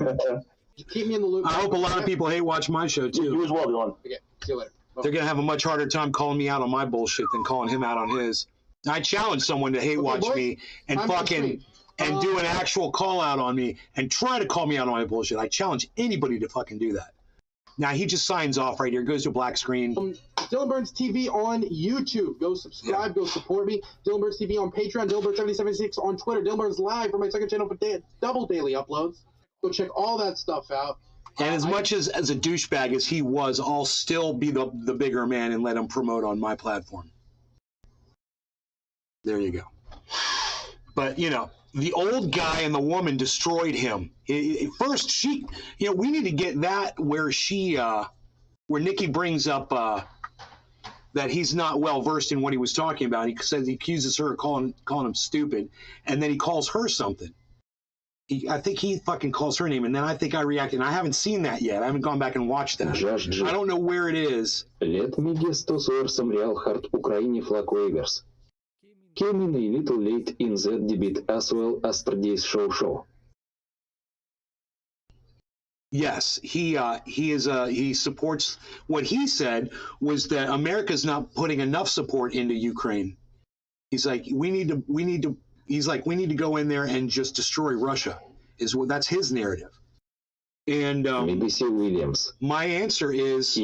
Keep me in the loop. I hope a lot of people hate watch my show too. You as well, Dylan. Okay, see you later. Bye. They're gonna have a much harder time calling me out on my bullshit than calling him out on his. I challenge someone to hate watch me and fucking and do an actual call out on me and try to call me out on my bullshit. I challenge anybody to fucking do that. Now he just signs off right here, goes to black screen. Dylan Burns TV on YouTube. Go subscribe, go support me. Dylan Burns TV on Patreon, Dylan Burns 776 on Twitter, Dylan Burns Live for my second channel for double daily uploads. Go check all that stuff out. And as much as a douchebag as he was, I'll still be the bigger man and let him promote on my platform. There you go. But, you know, the old guy and the woman destroyed him. First, we need to get that where where Nikki brings up that he's not well versed in what he was talking about. He says he accuses her of calling him stupid, and then he calls her something. I think he fucking calls her name, and then I think I reacted. And I haven't seen that yet. I haven't gone back and watched that. I don't know where it is. Let me guess to some real hard Ukraine flag wavers. Came in a little late in that debate as well as today's show. Yes, he supports what he said was that America's not putting enough support into Ukraine. He's like, we need to go in there and just destroy Russia. That's his narrative. And BBC Williams. My answer is,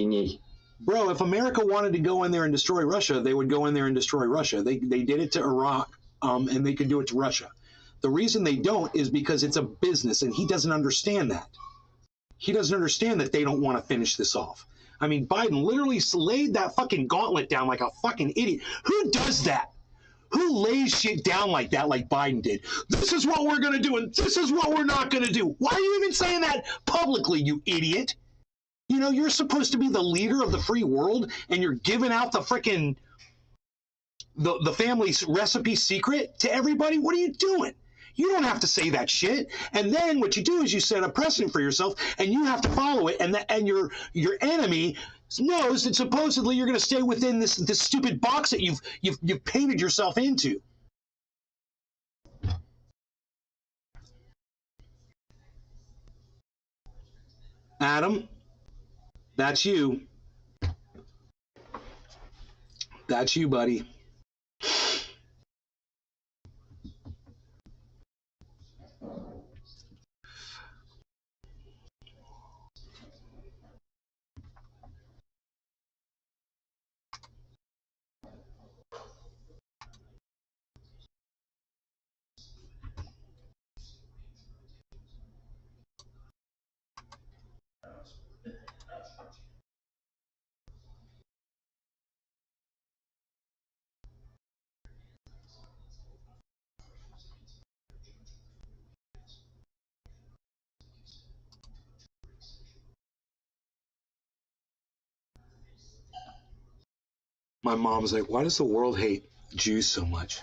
bro, if America wanted to go in there and destroy Russia, they would go in there and destroy Russia. They did it to Iraq, and they could do it to Russia. The reason they don't is because it's a business, and he doesn't understand that. He doesn't understand that they don't want to finish this off. I mean, Biden literally laid that fucking gauntlet down like a fucking idiot. Who does that? Who lays shit down like that, like Biden did? This is what we're going to do, and this is what we're not going to do. Why are you even saying that publicly, you idiot? You know, you're supposed to be the leader of the free world, and you're giving out the frickin' the family's recipe secret to everybody? What are you doing? You don't have to say that shit. And then what you do is you set a precedent for yourself, and you have to follow it. And your enemy knows that supposedly you're going to stay within this stupid box that you've painted yourself into. Adam, that's you. That's you, buddy. My mom's like, why does the world hate Jews so much?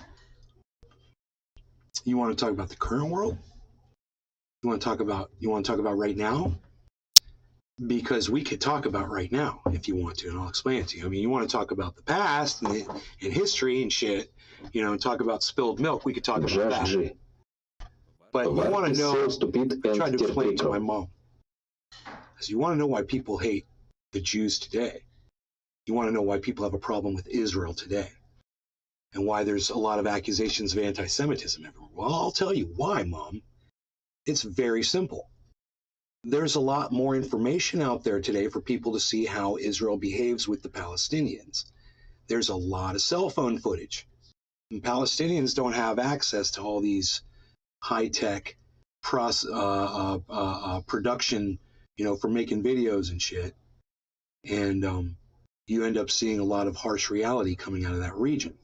You want to talk about the current world? You want to talk about right now? because we could talk about right now if you want to, and I'll explain it to you. I mean, you want to talk about the past and history and shit, you know, and talk about spilled milk. We could talk about that. But you want to know, I tried to explain it to my mom, because you want to know why people hate the Jews today. You want to know why people have a problem with Israel today, and why there's a lot of accusations of anti-Semitism everywhere. Well, I'll tell you why, Mom. It's very simple. There's a lot more information out there today for people to see how Israel behaves with the Palestinians. There's a lot of cell phone footage. And Palestinians don't have access to all these high-tech production, you know, for making videos and shit. And you end up seeing a lot of harsh reality coming out of that region.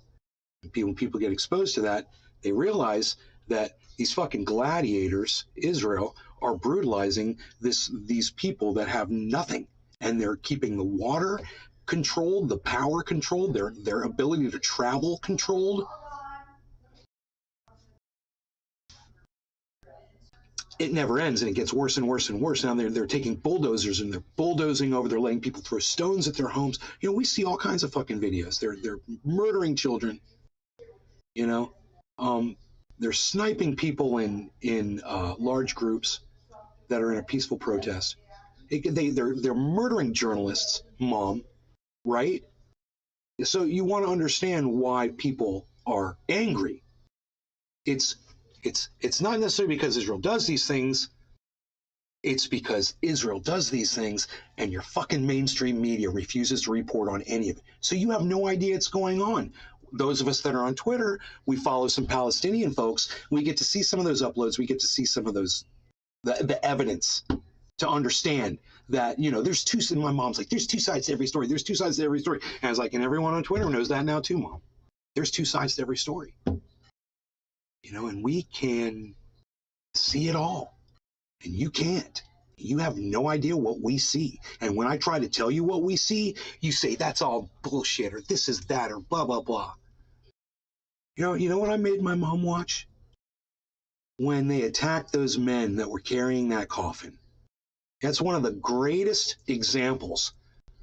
And when people get exposed to that, they realize that these fucking gladiators, Israel, are brutalizing these people that have nothing, and they're keeping the water controlled, the power controlled, their ability to travel controlled. It never ends, and it gets worse and worse and worse. Now they're taking bulldozers and they're bulldozing over. They're letting people throw stones at their homes. You know, we see all kinds of fucking videos. They're murdering children. You know, they're sniping people in large groups that are in a peaceful protest. They're murdering journalists, Mom, right? So you want to understand why people are angry. It's not necessarily because Israel does these things. It's because Israel does these things and your fucking mainstream media refuses to report on any of it. So you have no idea what's going on. Those of us that are on Twitter, we follow some Palestinian folks. We get to see some of those uploads. We get to see some of those, the evidence to understand that, you know, there's two, and my mom's like, there's two sides to every story. There's two sides to every story. And I was like, and everyone on Twitter knows that now too, Mom. There's two sides to every story. You know, and we can see it all. And you can't. You have no idea what we see. And when I try to tell you what we see, you say that's all bullshit, or this is that, or blah, blah, blah. You know what I made my mom watch? When they attacked those men that were carrying that coffin. That's one of the greatest examples.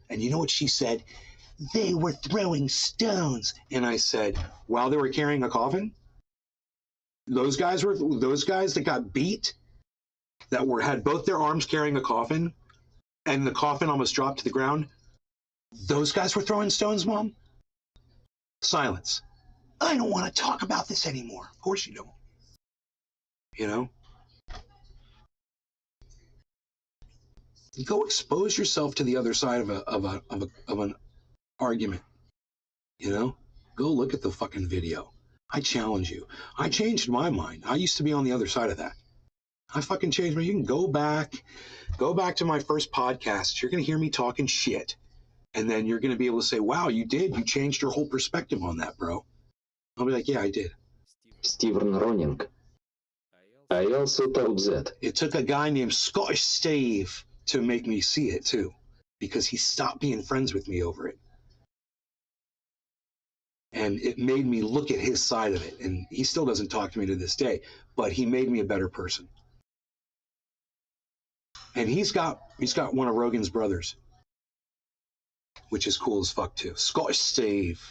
And you know what she said? They were throwing stones. And I said, while they were carrying a coffin? Those guys that got beat, that had both their arms carrying a coffin, and the coffin almost dropped to the ground, those guys were throwing stones, Mom? Silence. I don't want to talk about this anymore. Of course you don't. You know? You go expose yourself to the other side of an argument. You know? Go look at the fucking video. I challenge you. I changed my mind. I used to be on the other side of that. I fucking changed my. You can go back to my first podcast. You're going to hear me talking shit. And then you're going to be able to say, wow, you did. You changed your whole perspective on that, bro. I'll be like, yeah, I did. Stephen Roning. I also thought that. It took a guy named Scottish Steve to make me see it, too. Because he stopped being friends with me over it. And it made me look at his side of it. And he still doesn't talk to me to this day. But he made me a better person. And he's got one of Rogan's brothers, which is cool as fuck too. Scottish Steve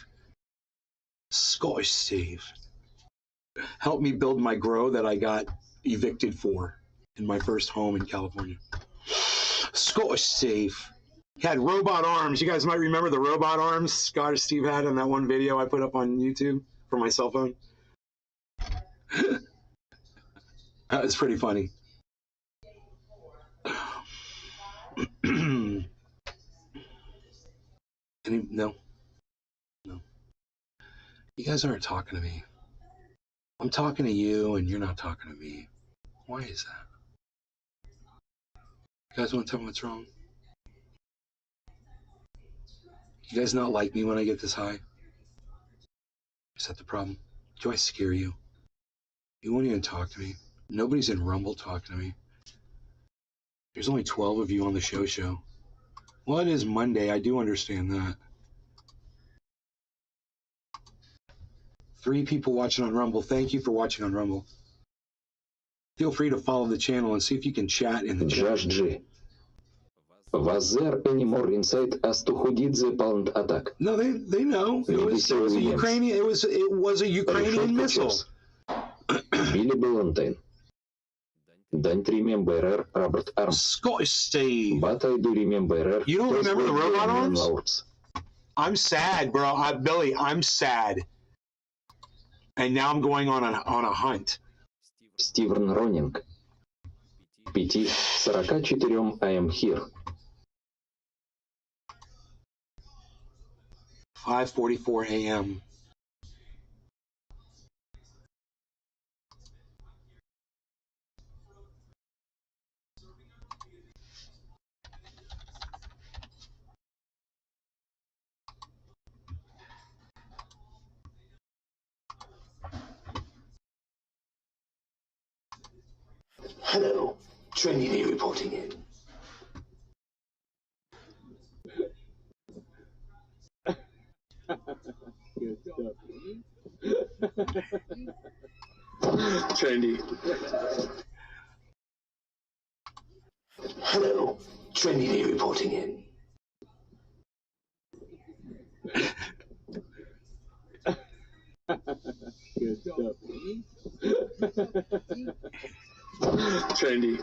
helped me build my grow that I got evicted for in my first home in California. Scottish Steve. He had robot arms. You guys might remember the robot arms Scottish Steve had in that one video I put up on YouTube for my cell phone. That was pretty funny. No. You guys aren't talking to me. I'm talking to you and you're not talking to me. Why is that? You guys want to tell me what's wrong? You guys not like me when I get this high? Is that the problem? Do I scare you? You won't even talk to me. Nobody's in Rumble talking to me. There's only 12 of you on the show. Well, it is Monday. I do understand that. 3 people watching on Rumble. Thank you for watching on Rumble. Feel free to follow the channel and see if you can chat in the chat. Was there any more insight as to who did the planned attack? No, they know. It was a Ukrainian. It was a Ukrainian missile. Billy Ballantine. Don't remember Robert Arms. Scottish Steve. But I do remember. You don't remember the robot arms? I'm sad, bro. Billy, I'm sad. And now I'm going on a hunt. Steven Ronning. 5:44 I am here. 5:44 a.m. Hello, Trinity reporting in. Good stuff. Trendy. Hello, Trinity reporting in. Good stuff. Trendy.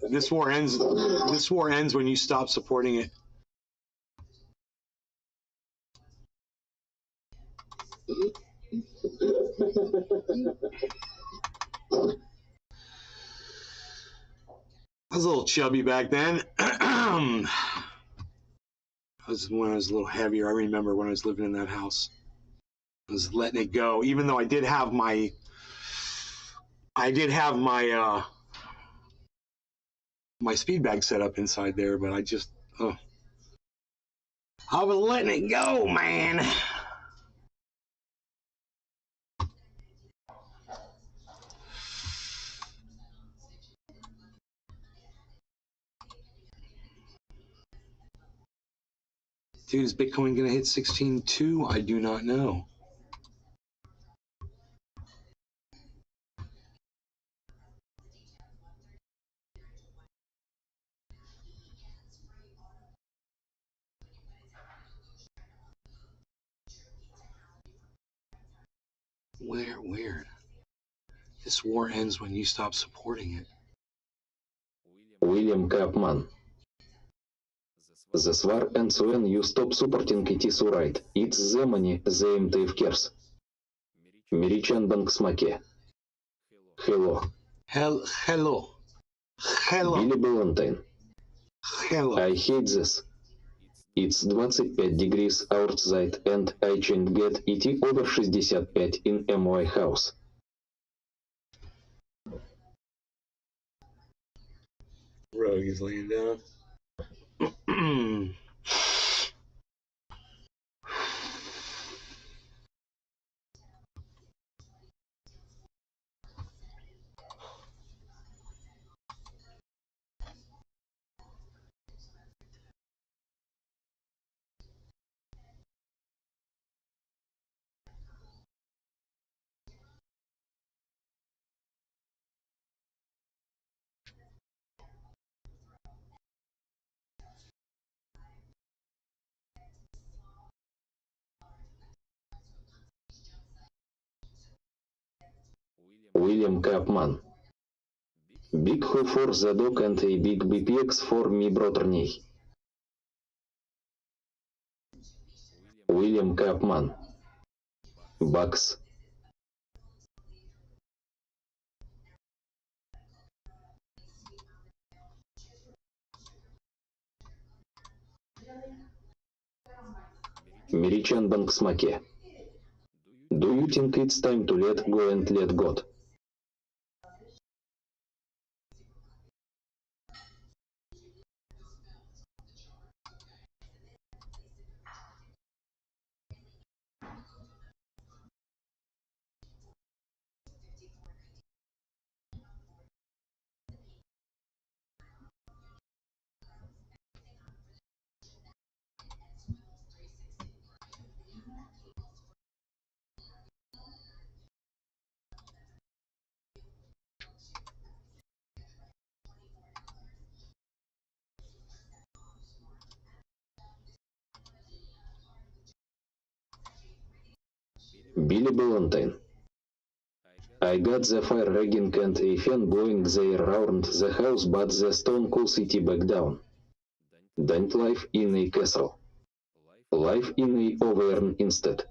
This war ends when you stop supporting it. I was a little chubby back then. When I was a little heavier. I remember when I was living in that house. I was letting it go, even though I did have my my speed bag set up inside there, but I was letting it go, man. Dude, is Bitcoin gonna hit 16.2? I do not know. Weird. This war ends when you stop supporting it. William Kapman. The war ends when you stop supporting it is right. It's the money, the MTF cares. Merichan Banksmake. Hello. Hello. Billy Ballantine. Hello. I hate this. It's 25 degrees outside and I can't get it over 65 in my house. Rogue is laying down. William Kapman. Big who for the dog and a big BPX for me brother. William Kapman. Bucks. Merichan Banksmake. Do you think it's time to let go and let God? Billy Ballantine. I got the fire raging and a fan blowing there around the house, but the stone cool city back down. Don't live in a castle. Live in a Auvergne instead.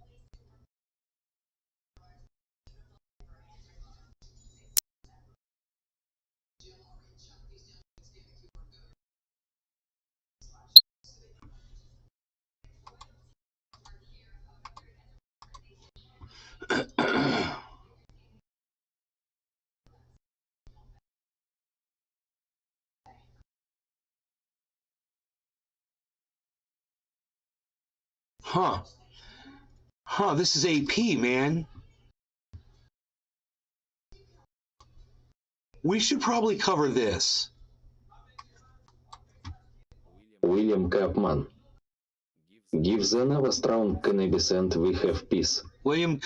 This is AP, man. We should probably cover this. William Koopman. Give the Nova strong cannabis and we have peace. William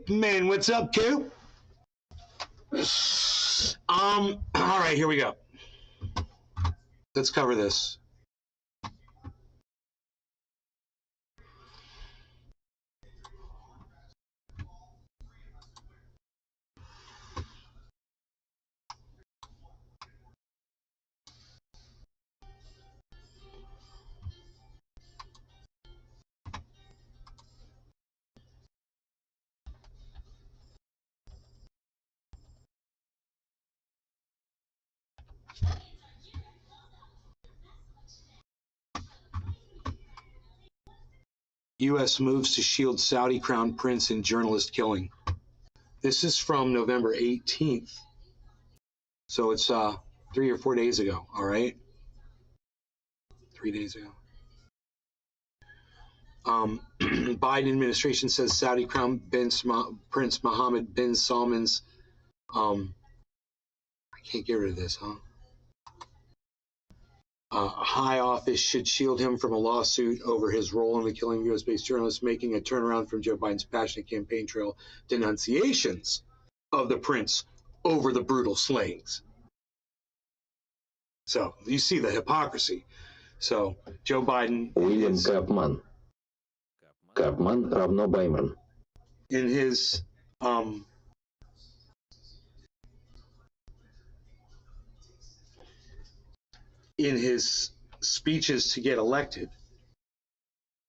man, what's up, Coop? All right, here we go. Let's cover this. U.S. moves to shield Saudi crown prince in journalist killing. This is from November 18th. So it's 3 or 4 days ago, all right? 3 days ago. Biden administration says Saudi crown Prince Mohammed bin Salman's, I can't get rid of this, huh? High office should shield him from a lawsuit over his role in the killing of U.S.-based journalists, making a turnaround from Joe Biden's passionate campaign trail denunciations of the prince over the brutal slayings. So you see the hypocrisy. So Joe Biden, William Koopman. Koopman равно Байман. In his speeches to get elected,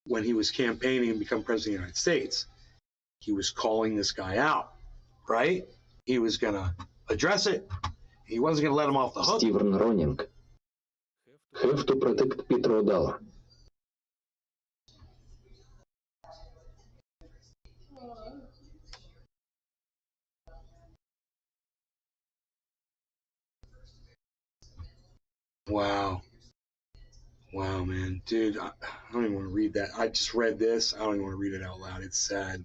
when he was campaigning and become president of the United States, he was calling this guy out, right? He was going to address it. He wasn't going to let him off the hook. Stephen Roning. Have to protect petrodollar. Wow, man. Dude, I don't even want to read that. I just read this. I don't even want to read it out loud. It's sad.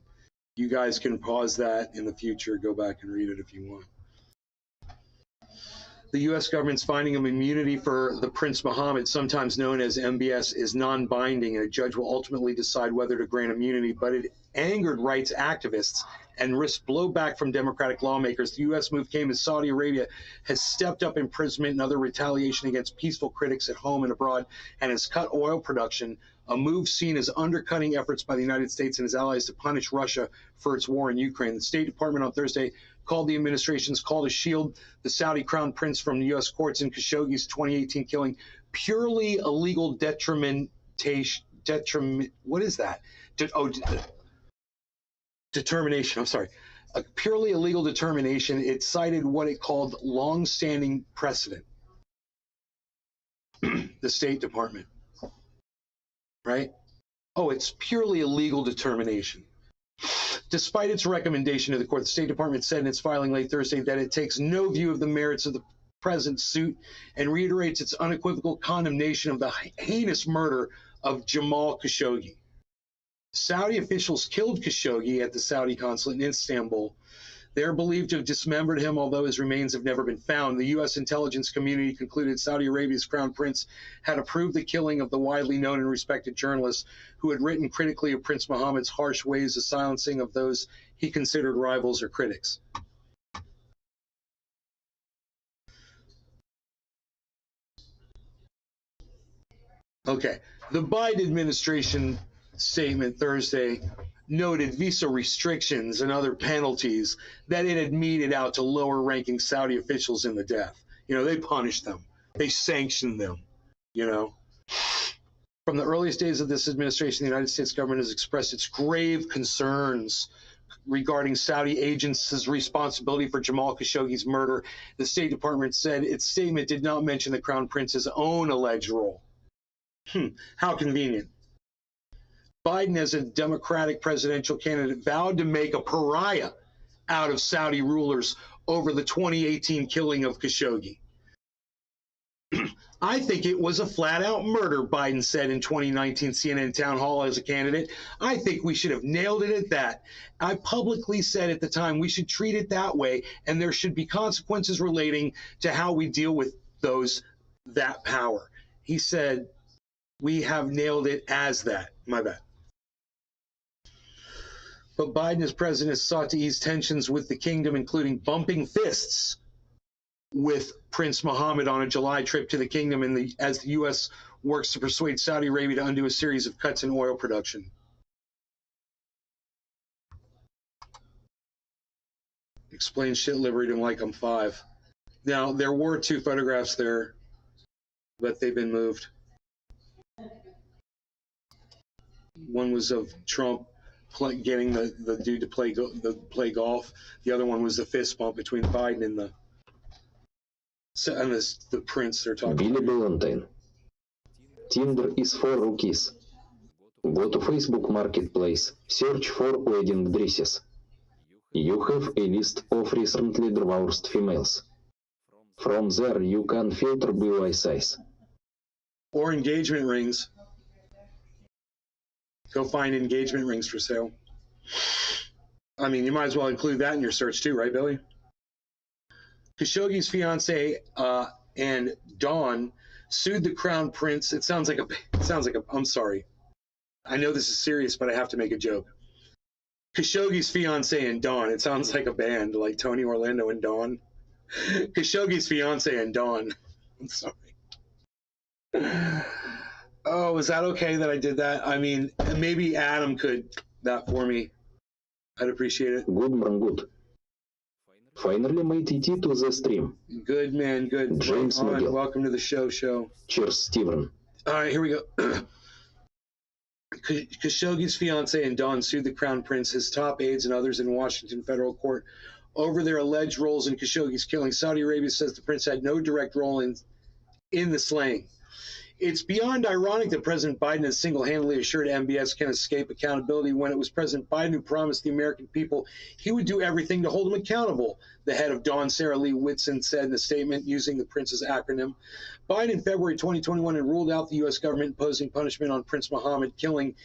You guys can pause that in the future. Go back and read it if you want. The U.S. government's finding of immunity for the Prince Mohammed, sometimes known as MBS, is non-binding, and a judge will ultimately decide whether to grant immunity. But it angered rights activists and risked blowback from Democratic lawmakers. The U.S. move came as Saudi Arabia has stepped up imprisonment and other retaliation against peaceful critics at home and abroad, and has cut oil production, a move seen as undercutting efforts by the United States and its allies to punish Russia for its war in Ukraine. The State Department on Thursday called the administration's call to shield the Saudi crown prince from the U.S. courts in Khashoggi's 2018 killing purely illegal what is that? Determination. I'm sorry. A purely illegal determination. It cited what it called long-standing precedent. The State Department. Right? Oh, it's purely illegal determination. Despite its recommendation to the court, the State Department said in its filing late Thursday that it takes no view of the merits of the present suit and reiterates its unequivocal condemnation of the heinous murder of Jamal Khashoggi. Saudi officials killed Khashoggi at the Saudi consulate in Istanbul. They're believed to have dismembered him, although his remains have never been found. The U.S. intelligence community concluded Saudi Arabia's crown prince had approved the killing of the widely known and respected journalist who had written critically of Prince Mohammed's harsh ways of silencing of those he considered rivals or critics. Okay, the Biden administration statement Thursday noted visa restrictions and other penalties that it had meted out to lower-ranking Saudi officials in the death. You know, they punished them. They sanctioned them, you know. From the earliest days of this administration, the United States government has expressed its grave concerns regarding Saudi agents' responsibility for Jamal Khashoggi's murder. The State Department said its statement did not mention the Crown Prince's own alleged role. How convenient. Biden, as a Democratic presidential candidate, vowed to make a pariah out of Saudi rulers over the 2018 killing of Khashoggi. I think it was a flat-out murder, Biden said in 2019 CNN town hall as a candidate. I think we should have nailed it at that. I publicly said at the time we should treat it that way, and there should be consequences relating to how we deal with that power. He said, we have nailed it as that. My bad. But Biden, as president, sought to ease tensions with the kingdom, including bumping fists with Prince Mohammed on a July trip to the kingdom as the U.S. works to persuade Saudi Arabia to undo a series of cuts in oil production. Explain shit liberating like I'm 5. Now, there were 2 photographs there, but they've been moved. One was of Trump getting the dude to play golf. The other one was the fist bump between Biden and the prince they're talking Billy Valentine. Tinder is for rookies. Go to Facebook Marketplace. Search for wedding dresses. You have a list of recently divorced females. From there, you can filter by size. Or engagement rings. Go find engagement rings for sale. I mean, you might as well include that in your search too, right, Billy? Khashoggi's fiance and Dawn sued the Crown Prince. It sounds like I'm sorry. I know this is serious, but I have to make a joke. Khashoggi's fiance and Dawn. It sounds like a band, like Tony Orlando and Dawn. Khashoggi's fiance and Dawn. I'm sorry. Oh, is that okay that I did that? I mean, maybe Adam could that for me. I'd appreciate it. Good man, good. Finally made it to the stream. Good man, good. James Miguel. Welcome to the show. Cheers, Steven. All right, here we go. Khashoggi's fiance and Dawn sued the Crown Prince, his top aides, and others in Washington federal court over their alleged roles in Khashoggi's killing. Saudi Arabia says the prince had no direct role in the slaying. It's beyond ironic that President Biden has single-handedly assured MBS can escape accountability when it was President Biden who promised the American people he would do everything to hold him accountable, the head of Dawn, Sarah Lee Whitson, said in a statement using the prince's acronym. Biden in February 2021 had ruled out the U.S. government imposing punishment on Prince Mohammed, killing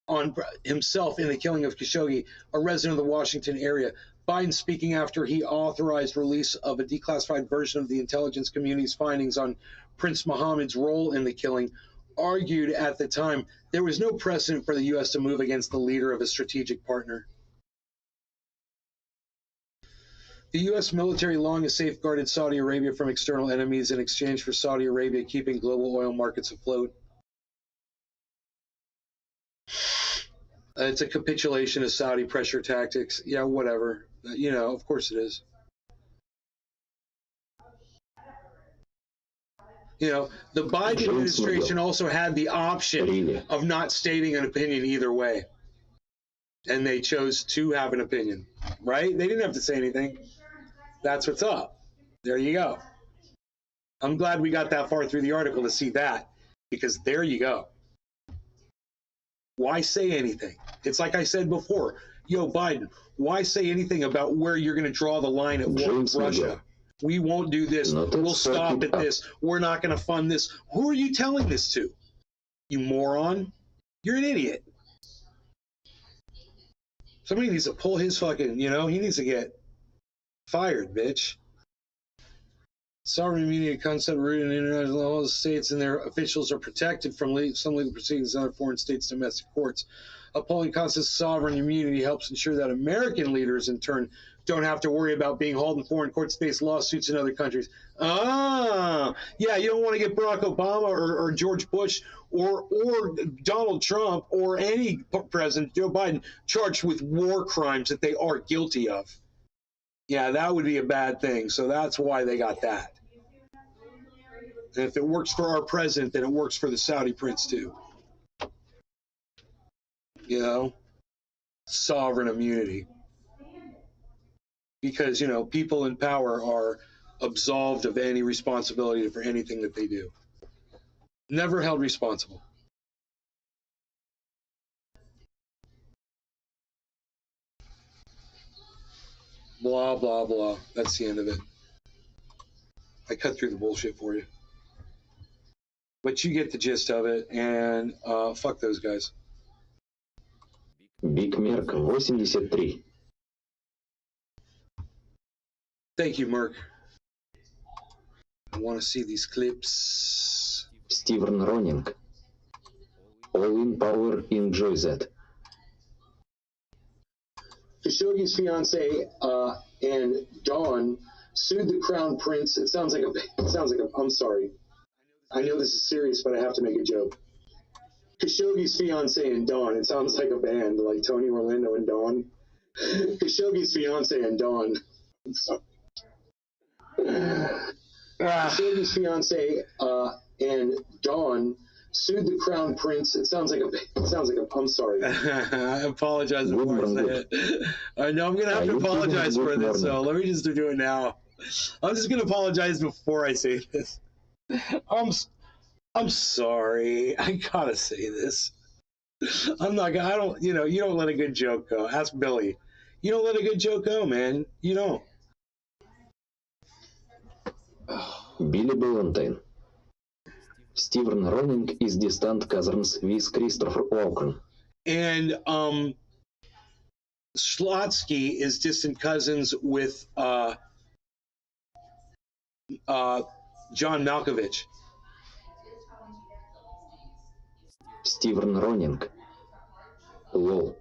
on himself in the killing of Khashoggi, a resident of the Washington area. Biden speaking after he authorized release of a declassified version of the intelligence community's findings on Prince Mohammed's role in the killing, argued at the time there was no precedent for the U.S. to move against the leader of a strategic partner. The U.S. military long has safeguarded Saudi Arabia from external enemies in exchange for Saudi Arabia keeping global oil markets afloat. It's a capitulation of Saudi pressure tactics. Yeah, whatever. You know, of course it is. You know, the Biden administration also had the option of not stating an opinion either way. And they chose to have an opinion, right? They didn't have to say anything. That's what's up. There you go. I'm glad we got that far through the article to see that, because there you go. Why say anything? It's like I said before. Yo, Biden, why say anything about where you're going to draw the line at war with Russia? We won't do this. We'll stop at this. We're not going to fund this. Who are you telling this to? You moron. You're an idiot. Somebody needs to pull his fucking, you know, he needs to get fired, bitch. Sovereign immunity concept rooted in international law. The states and their officials are protected from some legal proceedings in other foreign states' domestic courts. Upholding concept of sovereign immunity helps ensure that American leaders, in turn, don't have to worry about being hauled in foreign courts, face lawsuits in other countries. Ah, yeah, you don't want to get Barack Obama or George Bush or Donald Trump or any president, Joe Biden, charged with war crimes that they are guilty of. Yeah, that would be a bad thing. So that's why they got that. And if it works for our president, then it works for the Saudi prince too. You know, sovereign immunity. Because, you know, people in power are absolved of any responsibility for anything that they do. Never held responsible. Blah, blah, blah. That's the end of it. I cut through the bullshit for you. But you get the gist of it, and fuck those guys. Big Merc 83. Thank you, Merc. I want to see these clips. Steven Roning. All in power, enjoy that. Khashoggi's fiance and Dawn sued the crown prince. It sounds like I'm sorry. I know this is serious, but I have to make a joke. Khashoggi's fiance and Dawn. It sounds like a band, like Tony Orlando and Dawn. Khashoggi's fiance and Dawn. Khashoggi's fiance and Dawn sued the crown prince. It sounds like I'm sorry. I apologize before I say it. I know I'm gonna have to apologize for this, so let me just do it now. I'm just gonna apologize before I say this. I'm sorry. I gotta say this. You don't let a good joke go. Ask Billy. You don't let a good joke go, man. You don't. Billy Ballantine. Steven Roning is distant cousins with Christopher Walken. And Schlotsky is distant cousins with John Malkovich. Steven Roning. LOL.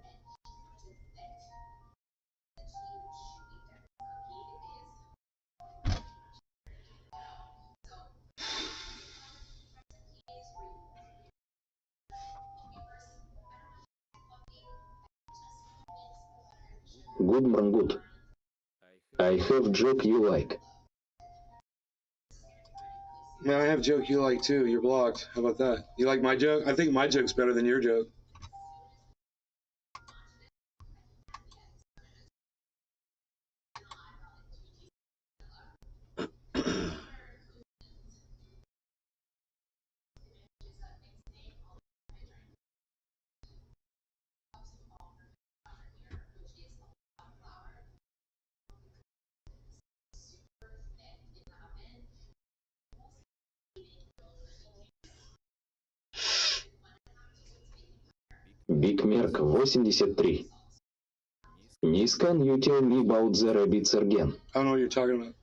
Good man, good. I have joke you like. Man, I have joke you like too. You're blocked. How about that? You like my joke? I think my joke's better than your joke. Big Merc 83. Nis, can you tell me about the rabbits again? I don't know what you're talking about.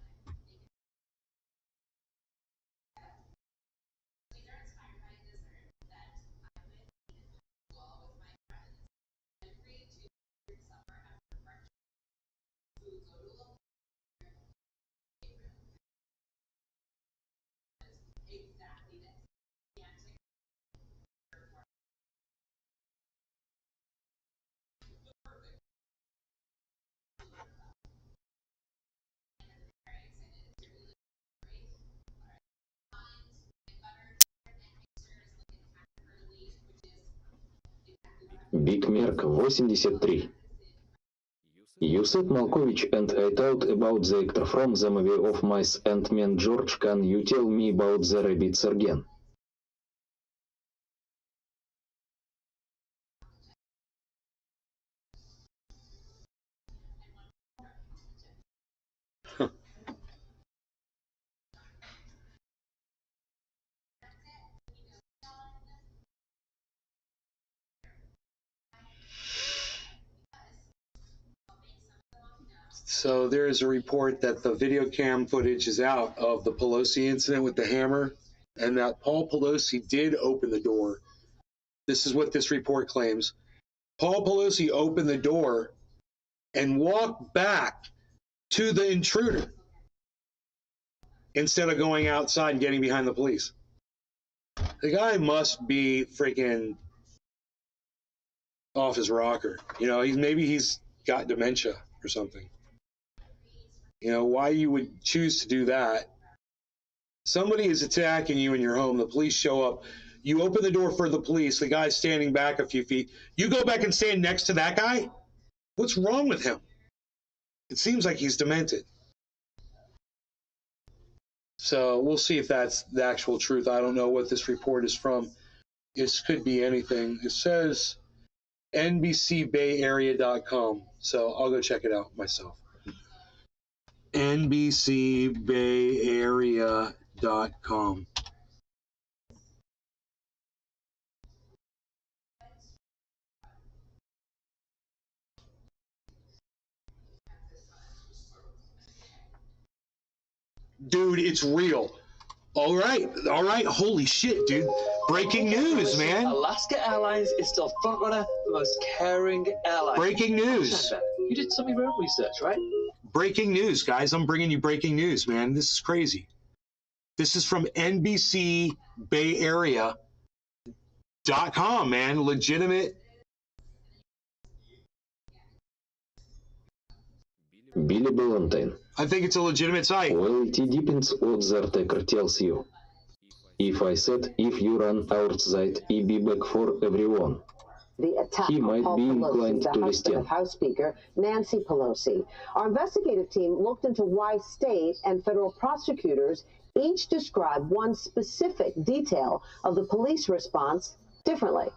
Big Merc 83. You said Malkovich, and I thought about the actor from the movie of Mice and Men. George, can you tell me about the rabbits again? So there is a report that the video cam footage is out of the Pelosi incident with the hammer, and that Paul Pelosi did open the door. This is what this report claims. Paul Pelosi opened the door and walked back to the intruder instead of going outside and getting behind the police. The guy must be freaking off his rocker. You know, maybe he's got dementia or something. You know, why you would choose to do that? Somebody is attacking you in your home. The police show up. You open the door for the police. The guy's standing back a few feet. You go back and stand next to that guy? What's wrong with him? It seems like he's demented. So we'll see if that's the actual truth. I don't know what this report is from. This could be anything. It says NBCBayArea.com. So I'll go check it out myself. NBCBayArea.com. Dude, it's real. All right. Holy shit, dude. Breaking news, man. Alaska Airlines is still frontrunner for most caring airline. Breaking news. You did some of your own research, right? Breaking news, guys. I'm bringing you breaking news, man. This is crazy. This is from NBCBayArea.com, man. Legitimate. Billy Ballantine. I think it's a legitimate site. Well, it depends what the attacker tells you. If I said if you run outside, it be back for everyone. The attack He might on be Paul inclined Pelosi, to the listen. husband of House Speaker Nancy Pelosi. Our investigative team looked into why state and federal prosecutors each describe one specific detail of the police response differently.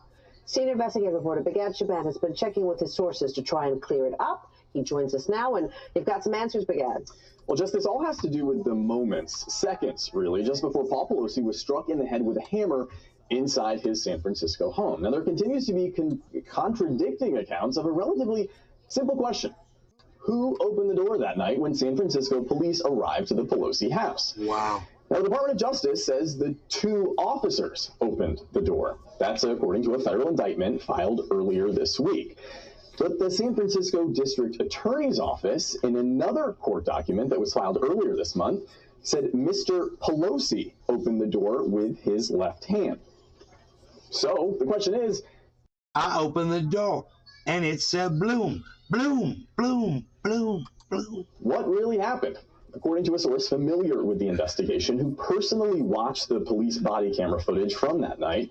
Senior investigative reporter Begad Shaban has been checking with his sources to try and clear it up. He joins us now, and you've got some answers, Begad. Well, Jess, this all has to do with the moments, seconds, really, just before Paul Pelosi was struck in the head with a hammer inside his San Francisco home. Now, there continues to be contradicting accounts of a relatively simple question. Who opened the door that night when San Francisco police arrived to the Pelosi house? Wow. Now, the Department of Justice says the two officers opened the door. That's according to a federal indictment filed earlier this week. But the San Francisco District Attorney's Office, in another court document that was filed earlier this month, said Mr. Pelosi opened the door with his left hand. So the question is, I opened the door and it said bloom, bloom, bloom, bloom, bloom. What really happened? According to a source familiar with the investigation who personally watched the police body camera footage from that night,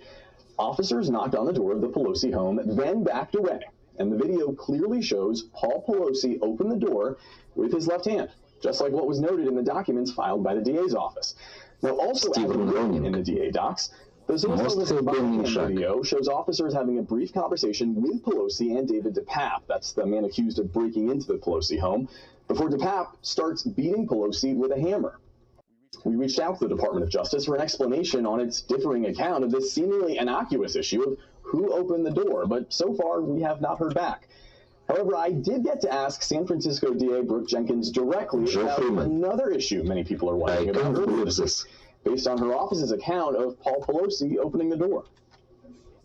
officers knocked on the door of the Pelosi home, then backed away. And the video clearly shows Paul Pelosi open the door with his left hand, just like what was noted in the documents filed by the DA's office. Now, also in the DA docs, the source video shows officers having a brief conversation with Pelosi and David DePape, that's the man accused of breaking into the Pelosi home, before DePape starts beating Pelosi with a hammer. We reached out to the Department of Justice for an explanation on its differing account of this seemingly innocuous issue of who opened the door, but so far we have not heard back. However, I did get to ask San Francisco DA Brooke Jenkins directly about another issue many people are wondering about earlier this week, based on her office's account of Paul Pelosi opening the door.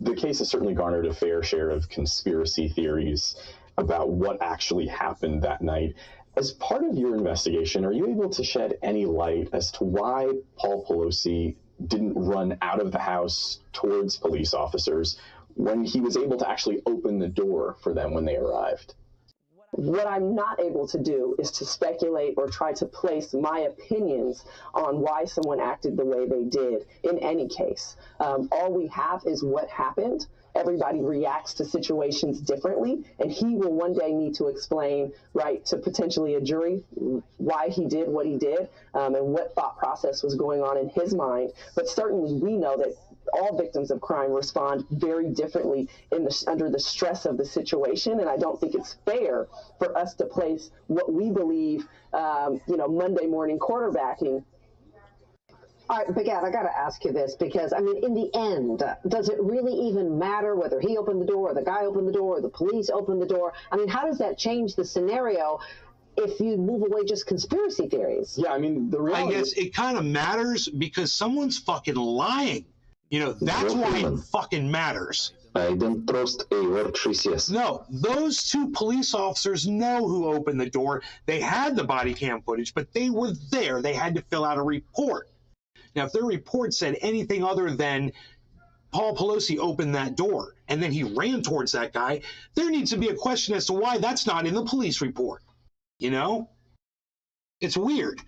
The case has certainly garnered a fair share of conspiracy theories about what actually happened that night. As part of your investigation, are you able to shed any light as to why Paul Pelosi didn't run out of the house towards police officers when he was able to actually open the door for them when they arrived? What I'm not able to do is to speculate or try to place my opinions on why someone acted the way they did in any case. All we have is what happened. Everybody reacts to situations differently, and he will one day need to explain, right, to potentially a jury why he did what he did and what thought process was going on in his mind. But certainly we know that all victims of crime respond very differently under the stress of the situation, and I don't think it's fair for us to place what we believe, Monday morning quarterbacking. All right, Begad, I got to ask you this because, I mean, in the end, does it really even matter whether he opened the door or the guy opened the door or the police opened the door? I mean, how does that change the scenario if you move away just conspiracy theories? Yeah, I mean, the reality I guess it kind of matters because someone's fucking lying. You know, that's why it fucking matters. I don't trust a word she says. No, those two police officers know who opened the door. They had the body cam footage, but they were there. They had to fill out a report. Now, if their report said anything other than Paul Pelosi opened that door and then he ran towards that guy, there needs to be a question as to why that's not in the police report. You know? It's weird.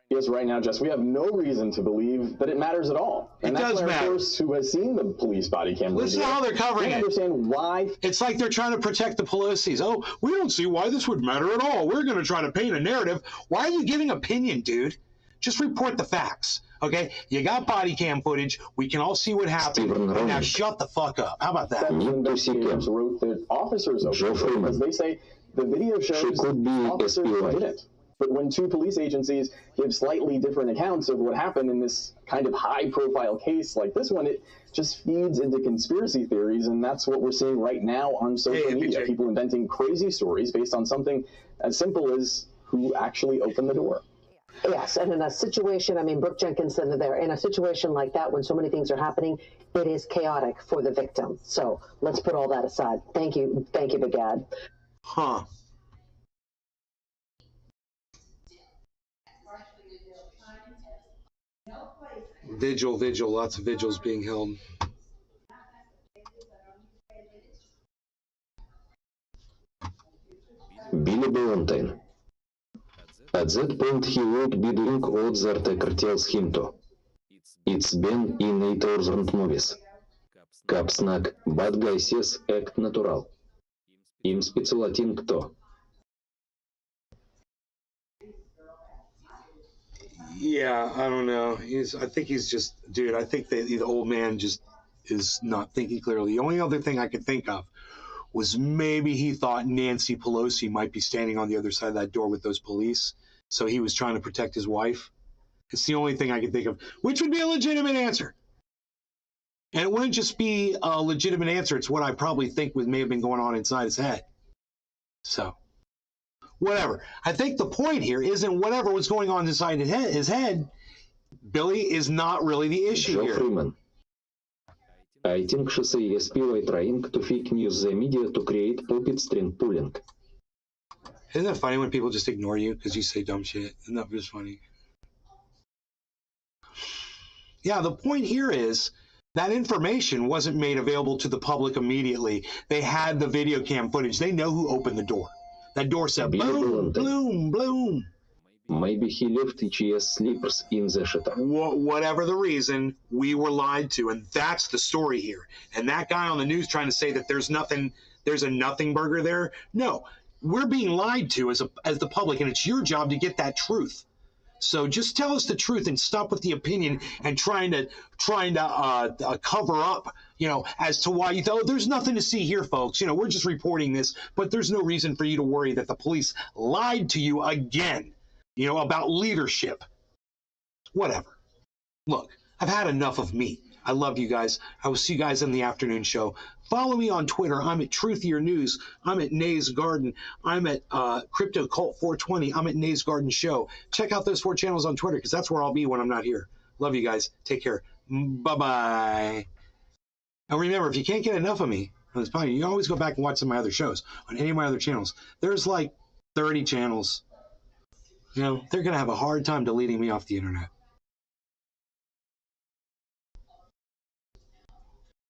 Yes, right now, Jess, we have no reason to believe that it matters at all. And it that's does why matter. Our source, who has seen the police body cam Listen to how they're covering it. Understand why. It's like they're trying to protect the Pelosi's. Oh, we don't see why this would matter at all. We're going to try to paint a narrative. Why are you giving opinion, dude? Just report the facts, okay? You got body cam footage. We can all see what happened. Now shut the fuck up. How about that? Investigators wrote that officers because they say the video shows officers didn't. But when two police agencies give slightly different accounts of what happened in this kind of high-profile case like this one, it just feeds into conspiracy theories, and that's what we're seeing right now on social media. People inventing crazy stories based on something as simple as who actually opened the door. Yes, and in a situation, I mean, Brooke Jenkins said it there, in a situation like that, when so many things are happening, it is chaotic for the victim. So let's put all that aside. Thank you, Big Ad. Huh. Vigil, lots of vigils being held. Billy Valentine. At that point he would be doing all that Tucker tells him to. It's been in 8,000 movies. Cop snack, bad guy says act natural. Им спецлатин кто? Yeah, I don't know. I think he's just, dude, I think the old man just is not thinking clearly. The only other thing I could think of was maybe he thought Nancy Pelosi might be standing on the other side of that door with those police, so he was trying to protect his wife. It's the only thing I could think of, which would be a legitimate answer. And it wouldn't just be a legitimate answer. It's what I probably think may have been going on inside his head. So, whatever. I think the point here isn't whatever was going on inside his head. Billy is not really the issue Joe here. Freeman. I think she is trying to fake news the media to create puppet string pulling. Isn't it funny when people just ignore you because you say dumb shit? Isn't that just funny? Yeah, the point here is that information wasn't made available to the public immediately. They had the video cam footage. They know who opened the door. That door said boom, bloom, bloom. Maybe he left HES sleepers in the shutter. Whatever the reason, we were lied to, and that's the story here. And that guy on the news trying to say that there's a nothing burger there. No, we're being lied to as the public, and it's your job to get that truth. So just tell us the truth and stop with the opinion and trying to cover up, as to why you thought, there's nothing to see here, folks. We're just reporting this, but there's no reason for you to worry that the police lied to you again, about leadership. Whatever. Look, I've had enough of me. I love you guys. I will see you guys in the afternoon show. Follow me on Twitter. I'm at Truthier News. I'm at Nays Garden. I'm at Crypto Cult 420. I'm at Nays Garden Show. Check out those 4 channels on Twitter because that's where I'll be when I'm not here. Love you guys. Take care. Bye-bye. And remember, if you can't get enough of me on this podcast, you can always go back and watch some of my other shows on any of my other channels. There's like 30 channels. They're going to have a hard time deleting me off the internet.